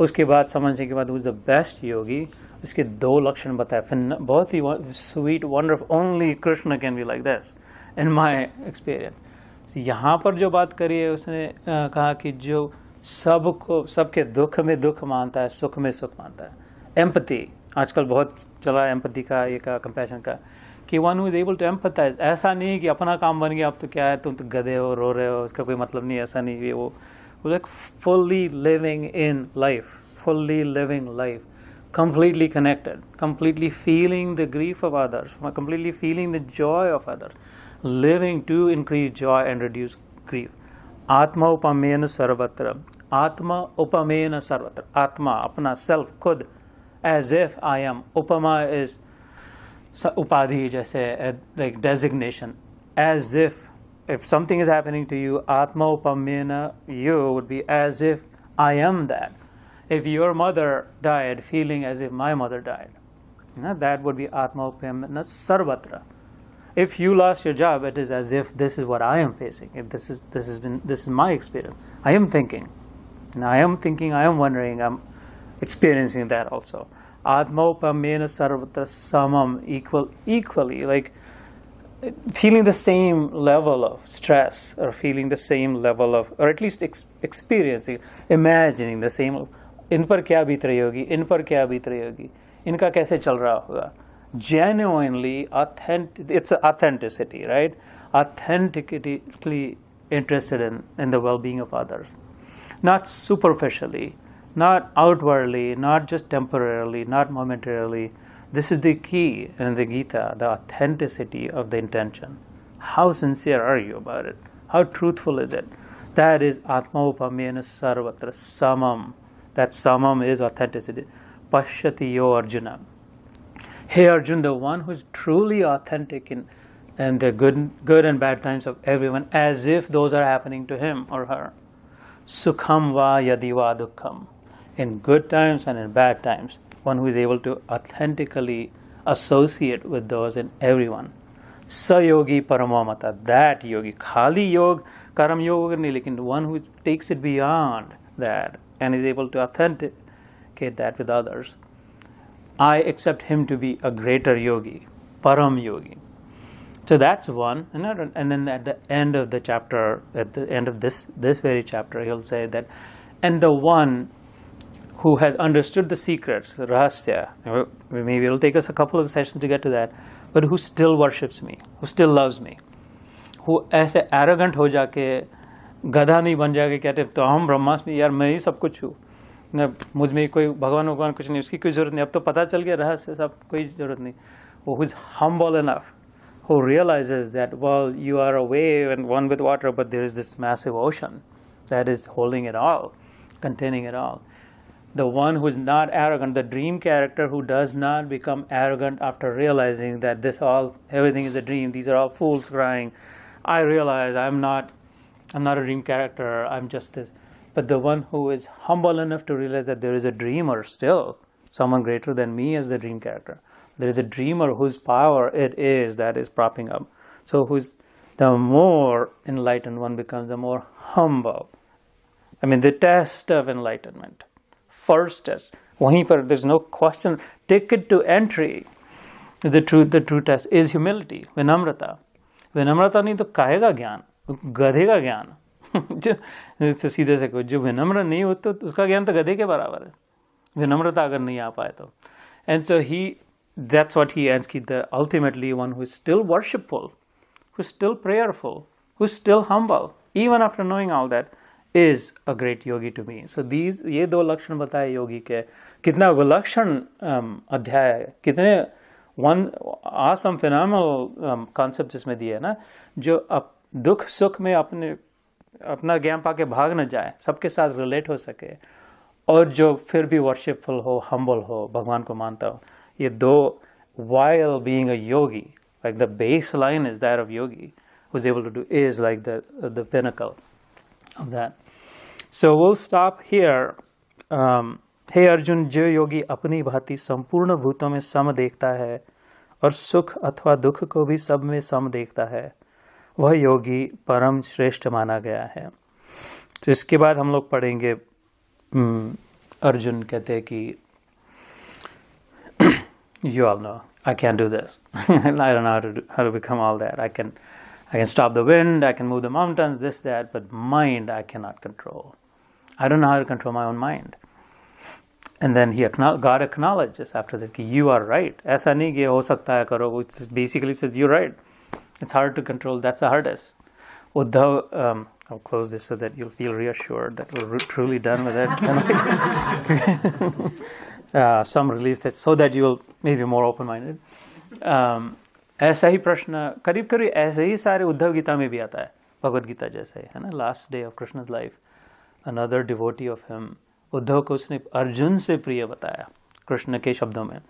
उसके बाद समझने के बाद who is the best योगी, इसके दो लक्षण बताए, फिर बहुत ही sweet wonderful, only Krishna can be like this in my experience. यहाँ पर जो बात करी है, उसने कहा कि जो सबके दुख में दुख मानता है, सुख में सुख मानता है। एम्पैथी आजकल बहुत चला है, एम्पैथी का, ये का, कंपैशन का, कि one who is able to empathise. ऐसा नहीं कि अपना काम बन गया, अब तो क्या है, तुम तो गधे हो, रो रहे हो, उसका कोई मतलब नहीं, ऐसा नहीं। ये वो like fully living in life, fully living life, completely connected, completely feeling the grief of others, completely feeling the joy of others, living to increase joy and reduce grief. Atma upamena sarvatra, Atma upamena sarvatra, Atma, अपना self, खुद, as if I am. Upama is upadhi, जैसे like designation, as if something is happening to you, Atma upamena, you would be as if I am that. If your mother died, feeling as if my mother died, that would be Atma upamena sarvatra. If you lost your job, it is as if this is what I am facing. If this is my experience. I am thinking, I am wondering, I'm experiencing that also. Atma upamena sarvatra samam, equally, like feeling the same level of stress, or feeling the same level of, or at least experiencing, imagining the same. इन पर क्या बीत रही होगी, इन पर क्या बीत रही होगी, इनका कैसे चल रहा होगा. Genuinely authentic, it's authenticity, right? Authentically interested in the well-being of others, not superficially, not outwardly, not just temporarily, not momentarily. This is the key in the Gita, the authenticity of the intention. How sincere are you about it? How truthful is it? That is Atma upamena sarvatra samam. That samam is authenticity. Pashyati yo Arjuna. Hey Arjun, the one who is truly authentic in the good and bad times of everyone, as if those are happening to him or her. Sukham va yadi va dukkham. In good times and in bad times, one who is able to authentically associate with those in everyone. Sayogi paramamata. That yogi. Khali yog, karam yoga nahi, lekin the one who takes it beyond that and is able to authenticate that with others. I accept him to be a greater yogi, param yogi. So that's one. And then at the end of the chapter, at the end of this very chapter, he'll say that, and the one who has understood the secrets, rahasya, maybe it'll take us a couple of sessions to get to that, but who still worships me, who still loves me, who ऐसे arrogant हो जाके गधा नहीं बन जाके कहते तो हम ब्रह्मास्मि यार मैं ही सब कुछ हूँ, न मुझ में कोई भगवान कुछ नहीं, उसकी कोई ज़रूरत नहीं, अब तो पता चल गया रहस्य सब, कोई ज़रूरत नहीं. Who is humble enough, who realizes that, well, you are a wave and one with water, but there is this massive ocean that is holding it all, containing it all. The one who is not arrogant, the dream character who does not become arrogant after realizing that everything is a dream, these are all fools crying, I realize I'm not a dream character, I'm just this. But the one who is humble enough to realize that there is a dreamer still, someone greater than me as the dream character. There is a dreamer whose power it is that is propping up. So the more enlightened one becomes, the more humble. I mean, the test of enlightenment. First test. Wahin par, there's no question. Ticket to entry. The true test is humility, vinamrata. Vinamrata नहीं तो काहेगा ज्ञान, गधेगा ज्ञान. जो सीधे से कोई जो विनम्र नहीं हो तो उसका ज्ञान तो गधे के बराबर है. विनम्रता अगर नहीं आ पाए तो. And so that's what he ends, ultimately one who is still worshipful, who is still prayerful, who is still humble, even after knowing all that, is a great yogi to me. So ये दो लक्षण बताए योगी के, कितना विलक्षण अध्याय है, कितने awesome phenomenal concepts इसमें दिए है ना, जो दुख सुख में अपना ज्ञान पाके भाग न जाए, सबके साथ रिलेट हो सके, और जो फिर भी वर्शिपफुल हो, हम्बल हो, भगवान को मानता हो. ये दो, while being a yogi, like the baseline is that of yogi, who's able to do, is like the pinnacle of that. So we'll stop here. हे अर्जुन, जो योगी अपनी भांति संपूर्ण भूतों में सम देखता है और सुख अथवा दुख को भी सब में सम देखता है, वह योगी परम श्रेष्ठ माना गया है. तो इसके बाद हम लोग पढ़ेंगे, अर्जुन कहते हैं कि you all know I can't do this. I don't know how to become all that. I can stop the wind, I can move the mountains, this, that, but mind I cannot control. I don't know how to control my own mind. And then God acknowledges after that कि you are right. ऐसा नहीं कि हो सकता है करो. It basically says you're right. It's hard to control. That's the hardest. Uddhav, I'll close this so that you'll feel reassured that we're truly done with it. Some release that so that you will maybe more open-minded. ऐसा ही प्रश्न करीब ऐसे ही सारे उद्धव गीता में भी आता है, भगवद गीता जैसे है ना. Last day of Krishna's life, another devotee of him, Uddhav को उसने अर्जुन से प्रिय बताया कृष्ण के शब्दों में.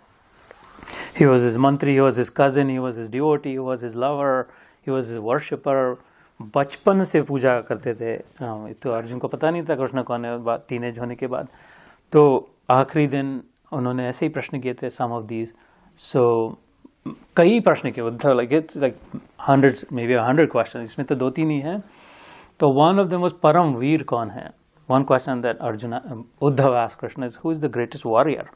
He was his मंत्री, he was his cousin, he was his devotee, he was his lover, he was his worshipper. बचपन से पूजा करते थे. तो अर्जुन को पता नहीं था कृष्ण कौन है टीनेज होने के बाद. तो आखिरी दिन उन्होंने ऐसे ही प्रश्न किए थे, some of these. So कई प्रश्न किए Uddhav, like it's like hundreds, maybe 100 questions. इसमें तो 2-3 ही हैं. तो one of them was परम वीर कौन है. One question that Uddhav asked Krishna is, who is the greatest warrior?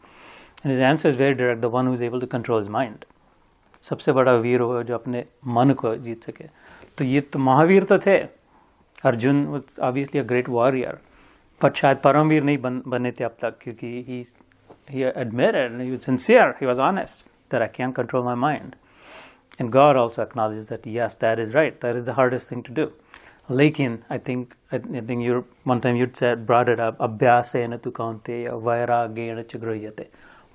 And his answer is very direct, the one who is able to control his mind. सबसे बड़ा वीर हो जो अपने मन को जीत सके. तो ये तो महावीर तो थे. Arjun was obviously a great warrior, but शायद परमवीर नहीं बने थे अब तक, क्योंकि he admitted and he was sincere, he was honest that I can't control my mind. And God also acknowledges that yes, that is right, that is the hardest thing to do. Lekin, I think you one time you said, brought it up, abhyasena tu kaunteya vairagena ch grhyate.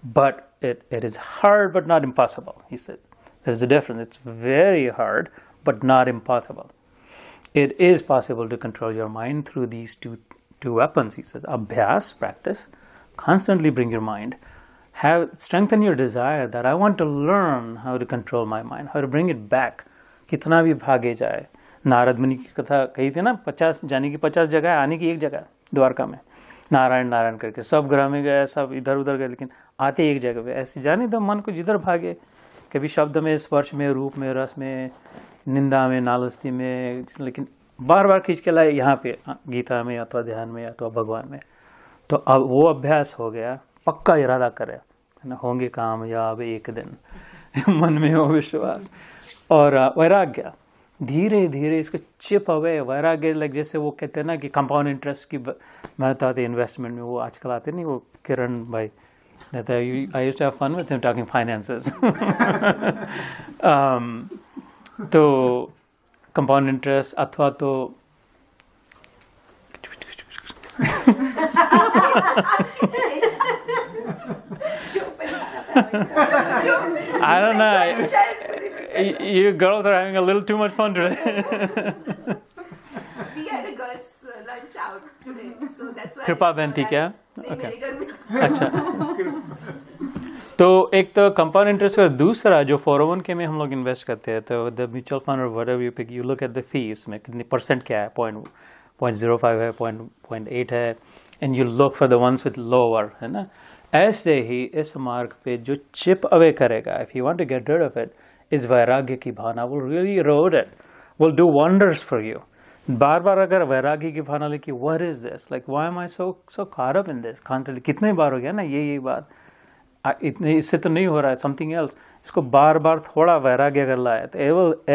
But it is hard but not impossible, he said. There's a difference. It's very hard but not impossible. It is possible to control your mind through these two weapons, he says. Abhyas, practice, constantly bring your mind. Strengthen your desire that I want to learn how to control my mind, how to bring it back. कितना भी भागे जाए, नारद मुनि की कथा कही थी ना, 50 जाने की 50 जगह, आने की एक जगह, द्वारका में नारायण नारायण करके सब ग्रह में गए, सब इधर उधर गए, लेकिन आते एक जगह पे। ऐसे जाने दो मन को जिधर भागे, कभी शब्द में, स्पर्श में, रूप में, रस में, निंदा में, नालस्ती में, लेकिन बार बार खींच के लाए यहाँ पे, गीता में अथवा ध्यान में अथवा भगवान में। तो अब वो अभ्यास हो गया, पक्का इरादा करे, है ना, होंगे कामयाब एक दिन, मन में हो विश्वास। और वैराग्य धीरे धीरे इसको चिप अवे। वैराग्य लाइक जैसे वो कहते हैं ना कि कंपाउंड इंटरेस्ट की महत्ता आती है इन्वेस्टमेंट में, वो आजकल आते नहीं, वो किरण भाई कहता है, I used to have fun with him talking finances. तो कंपाउंड इंटरेस्ट अथवा तो I don't know. You girls are having a little too much fun today. We had a girls' lunch out today, so that's why. कृपा बहन थी क्या? Okay. अच्छा। तो एक तो कंपाउंड इंटरेस्ट का, दूसरा जो 401k में हम लोग इन्वेस्ट करते हैं, तो द म्यूचुअल फंड और whatever you pick, you look at the fees में कितनी परसेंट क्या है, 0.05 है, 0.8 है, and you look for the ones with lower, है ना। ऐसे ही इस मार्ग पे जो चिप अवे करेगा, if you want to get rid of it, इस वैराग्य की भावना will really erode it, will do wonders for you. बार बार अगर वैराग्य की भावना लेके what is this, like why am I so caught up in this constantly, कितने बार हो गया ना यही बात, इतने इससे तो नहीं हो रहा है, something else, इसको बार बार थोड़ा वैराग्य अगर लाए तो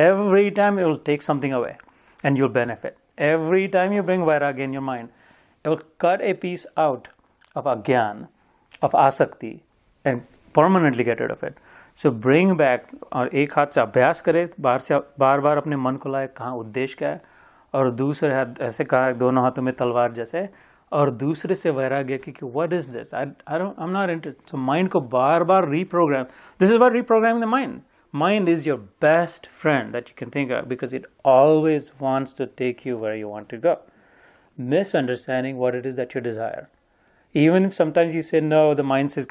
every time it will take something away and you'll benefit. Every time you bring vairagya in your mind, it will cut a piece out of agyan, of asakti, and permanently get rid of it. So bring back, और एक हाथ से अभ्यास करे, बार बार अपने मन को लाए कहाँ उद्देश्य क्या है, और दूसरे हाथ ऐसे कहा दोनों हाथों में तलवार जैसे, और दूसरे से वैराग्य की कि what is this, I'm not interested. So mind को बार बार reprogram. This is about reprogramming the mind. Mind is your best friend that you can think of, because it always wants to take you where you want to go. Misunderstanding what it is that you desire. Even if sometimes you say, no, the mind says,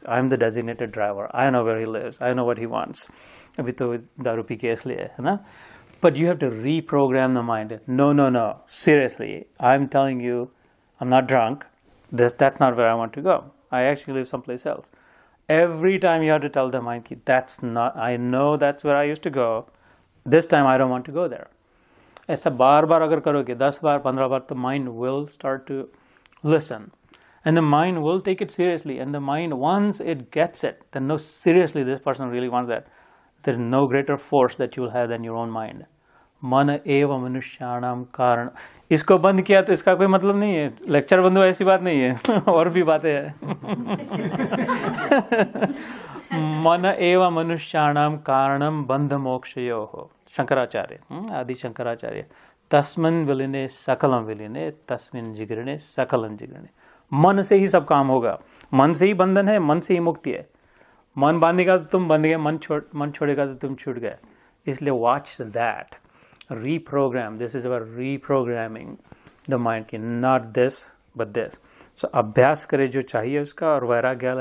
I'm the designated driver. I know where he lives. I know what he wants. But you have to reprogram the mind. No. Seriously, I'm telling you, I'm not drunk. That's not where I want to go. I actually live someplace else. Every time you have to tell the mind, I know that's where I used to go. This time I don't want to go there. ऐसा बार बार अगर करोगे 10 बार 15 बार, the mind will start to listen. And the mind will take it seriously. And the mind, once it gets it, then no, seriously, this person really wants that. There's no greater force that you will have than your own mind. मन एव मनुष्याणाम कारण. इसको बंद किया तो इसका कोई मतलब नहीं है, लेक्चर बंद हुआ ऐसी बात नहीं है, और भी बातें हैं. मन एव मनुष्याणाम कारणम बंध मोक्षयोः. शंकराचार्य, आदि शंकराचार्य. तस्मिन् विलीने सकलम विलीने तस्मिन् जिगरणे सकलम जिगरणे. मन से ही सब काम होगा. मन से ही बंधन है, मन से ही मुक्ति है. मन बांधेगा तो तुम बंध गए, मन छोड़ेगा तो तुम छूट गए. इसलिए watch that. Reprogram. This is about reprogramming the mind. कि not this but this. So अभ्यास करे जो चाहिए उसका, और वैराग्य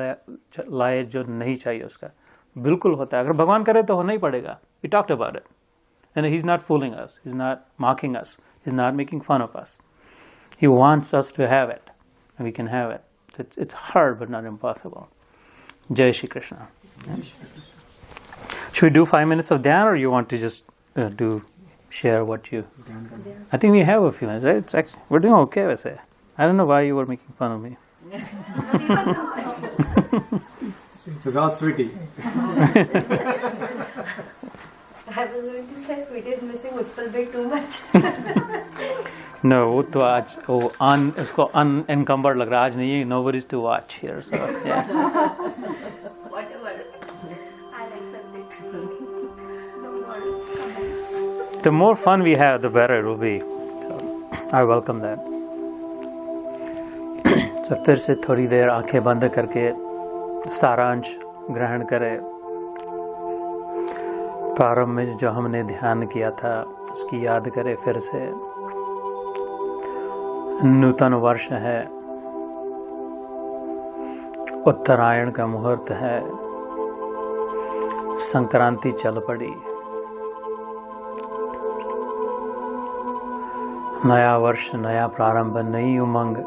लाए जो नहीं चाहिए उसका. बिल्कुल होता है. अगर भगवान करे तो होना ही पड़ेगा. We talked about it. And he's not fooling us. He's not mocking us. He's not making fun of us. He wants us to have it. And we can have it. It's hard but not impossible. Jai Shri Krishna. Should we do 5 minutes of dhyan, or you want to just share what you... I think we have a few minutes, right? It's actually, we're doing okay with it. I don't know why you were making fun of me. It was all sweetie. I was going to say sweetie is missing Utpal bit too much. No, वो तो आज वो उसको unencumbered लग रहा है. आज नहीं है. Nobody's to watch here, so yeah. Whatever. I'll accept it. No more comments. The more fun we have, the better it will be. So I welcome that. So फिर से थोड़ी देर आंखें बंद करके सारांश ग्रहण करें. प्रारंभ में जो हमने ध्यान किया था उसकी याद करें फिर से. नूतन वर्ष है. उत्तरायण का मुहूर्त है, संक्रांति चल पड़ी। नया वर्ष, नया प्रारंभ, नई उमंग,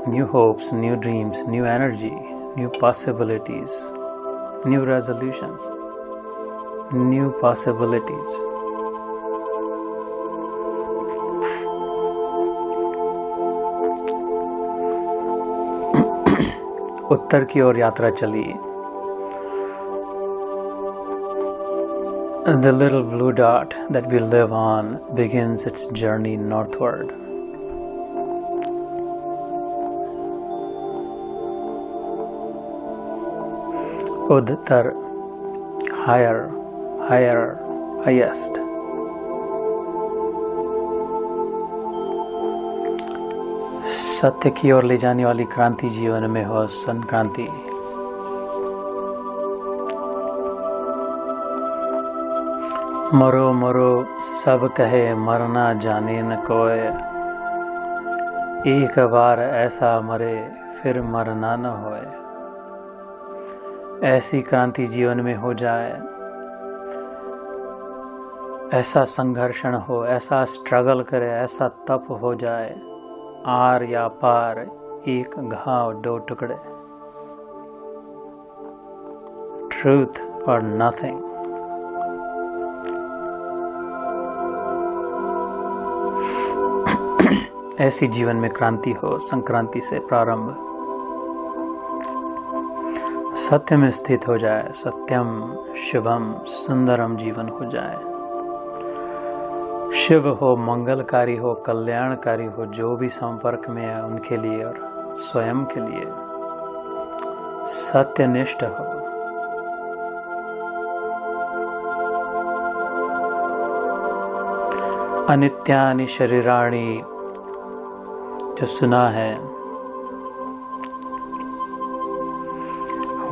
new hopes, new dreams, new energy, new possibilities, new resolutions, new possibilities. उत्तर की ओर यात्रा चली। The little blue dot that we live on begins its journey northward. Udtar, higher, higher, highest. सत्य की ओर ले जाने वाली क्रांति जीवन में हो संक्रांति। मरो मरो सब कहे मरना जाने न कोय, एक बार ऐसा मरे फिर मरना न होए। ऐसी क्रांति जीवन में हो जाए, ऐसा संघर्षण हो, ऐसा स्ट्रगल करे, ऐसा तप हो जाए, आर या पार एक घाव दो टुकड़े। ट्रूथ और नथिंग। ऐसी जीवन में क्रांति हो संक्रांति से प्रारंभ। सत्य में स्थित हो जाए, सत्यम शुभम सुंदरम जीवन हो जाए। शिव हो, मंगलकारी हो, कल्याणकारी हो, जो भी संपर्क में है उनके लिए और स्वयं के लिए सत्यनिष्ठ हो। अनित्यानि शरीराणि जो सुना है,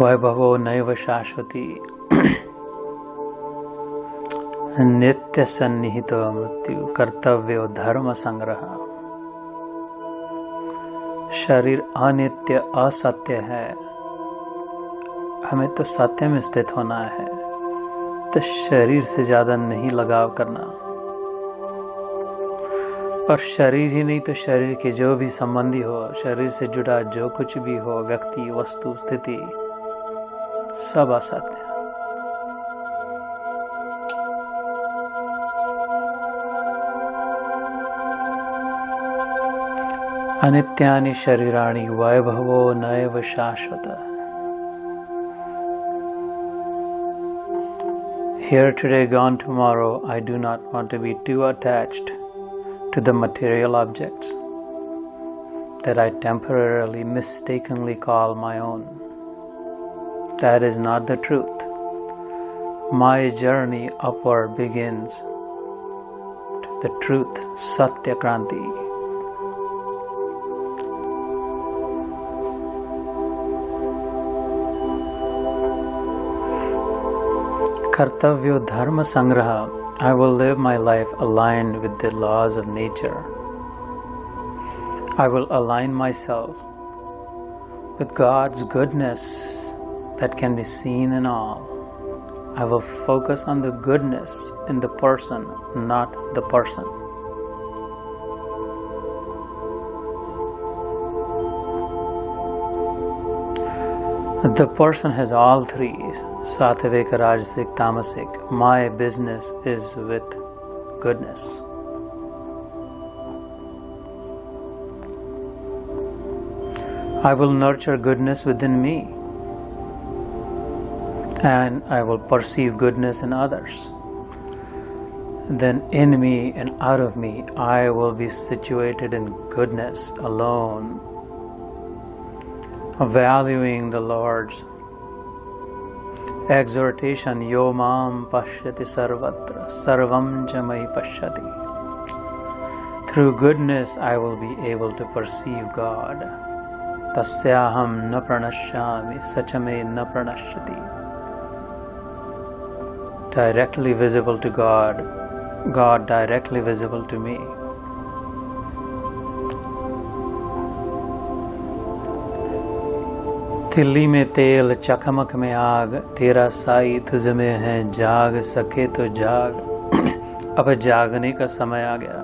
वैभवो नैव शाश्वती, नित्य सन्निहित मृत्यु, कर्तव्य धर्म संग्रह। शरीर अनित्य असत्य है, हमें तो सत्य में स्थित होना है, तो शरीर से ज्यादा नहीं लगाव करना। और शरीर ही नहीं तो शरीर के जो भी संबंधी हो, शरीर से जुड़ा जो कुछ भी हो, व्यक्ति, वस्तु, स्थिति, सब असत्य है। अनित्यानि शरीराणि वैभवो नैव शाश्वत। Here today, gone tomorrow, I do not want to be too attached to the material objects that I temporarily, mistakenly call my own. That is not the truth. My journey upward begins to the truth, Satya Kranti. Kartavyo Dharma Sangraha. I will live my life aligned with the laws of nature. I will align myself with God's goodness that can be seen in all. I will focus on the goodness in the person, not the person. The person has all three, Sattvic, Rajasic, Tamasic. My business is with goodness. I will nurture goodness within me, and I will perceive goodness in others. Then in me and out of me, I will be situated in goodness alone, valuing the Lord's exhortation, Yo mam pashyati sarvatra, sarvam cha mai pashyati. Through goodness, I will be able to perceive God. Tasyaham na pranashyami, sachame na pranashyati. Directly visible to God, God directly visible to me. तिल्ली में तेल चकमक में आग, तेरा साई तुझ में है, जाग सके तो जाग। अब जागने का समय आ गया।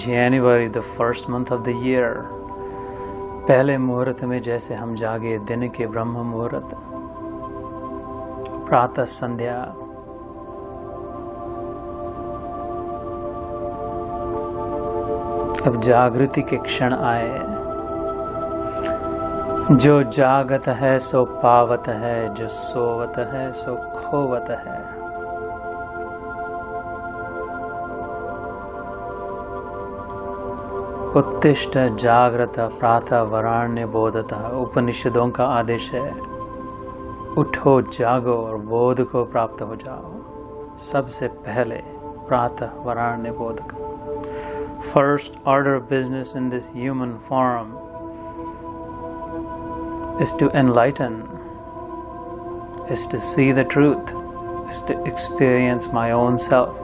January, the first month of the year, पहले मुहूर्त में जैसे हम जागे, दिन के ब्रह्म मुहूर्त, प्रातः संध्या, अब जागृति के क्षण आए। जो जागत है सो पावत है, जो सोवत है सो खोवत है। उत्तिष्ठ जागृत प्रातः वराण्य बोधतः, उपनिषदों का आदेश है, उठो जागो और बोध को प्राप्त हो जाओ। सबसे पहले प्रातः वराण्य बोध का। First order of business in this human form is to enlighten, is to see the truth, is to experience my own self,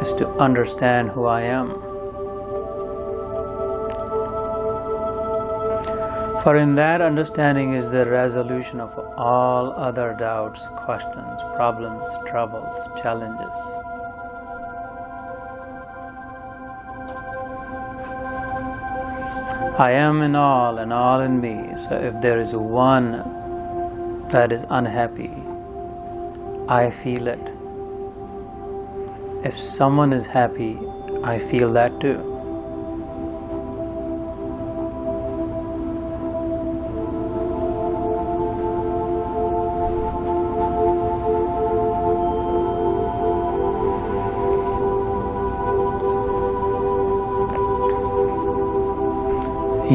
is to understand who I am. For in that understanding is the resolution of all other doubts, questions, problems, troubles, challenges. I am in all and all in me. So if there is one that is unhappy, I feel it. If someone is happy, I feel that too.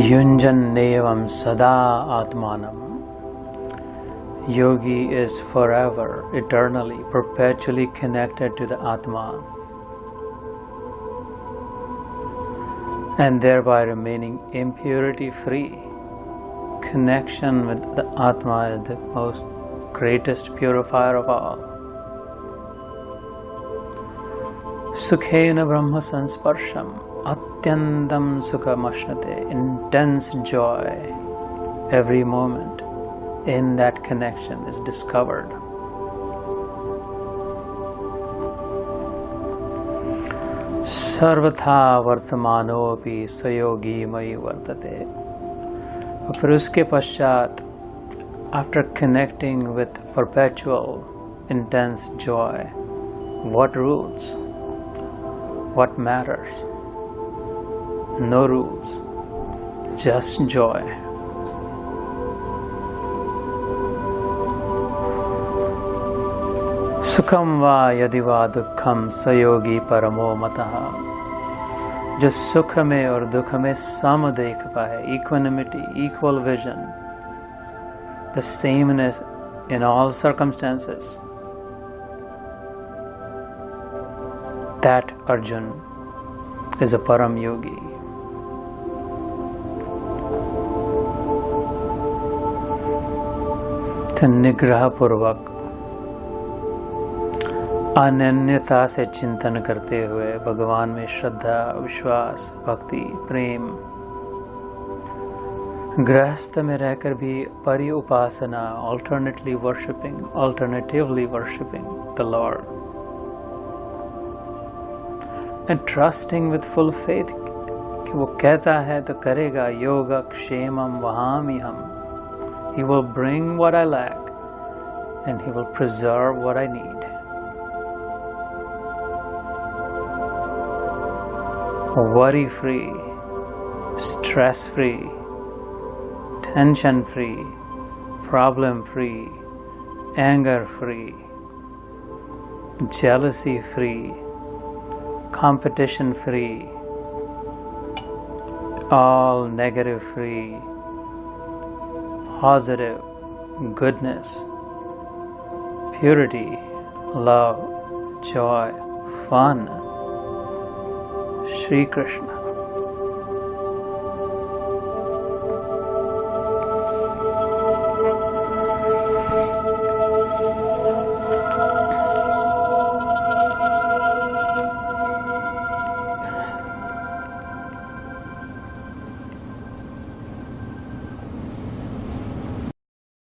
Yunjannevam sada atmanam. Yogi is forever, eternally, perpetually connected to the Atma, and thereby remaining impurity free. Connection with the Atma is the most greatest purifier of all. Sukhena Brahma Sansparsham, Atyandam Sukhamashnate, intense joy every moment in that connection is discovered. Sarvatha Vartamanopi Sayogi Mai Vartate. फिर उसके पश्चात, after connecting with perpetual intense joy, what rules? What matters? No rules, just joy. सुखम वा यदि वा दुखम सयोगी परमो मतः। जो सुख में और दुख में सम देख पाए, equanimity, equal vision, the sameness in all circumstances, that Arjun is a param yogi. तो निग्रह पूर्वक अनन्यता से चिंतन करते हुए भगवान में श्रद्धा, विश्वास, भक्ति, प्रेम, गृहस्थ में रहकर भी परि उपासना, alternatively worshipping the Lord, and trusting with full faith कि वो कहता है तो करेगा, योगा क्षेमम वहामि हम. He will bring what I lack and He will preserve what I need. Worry free, stress free, tension free, problem free, anger free, jealousy free, competition free, all negative free, positive, goodness, purity, love, joy, fun. Shri Krishna.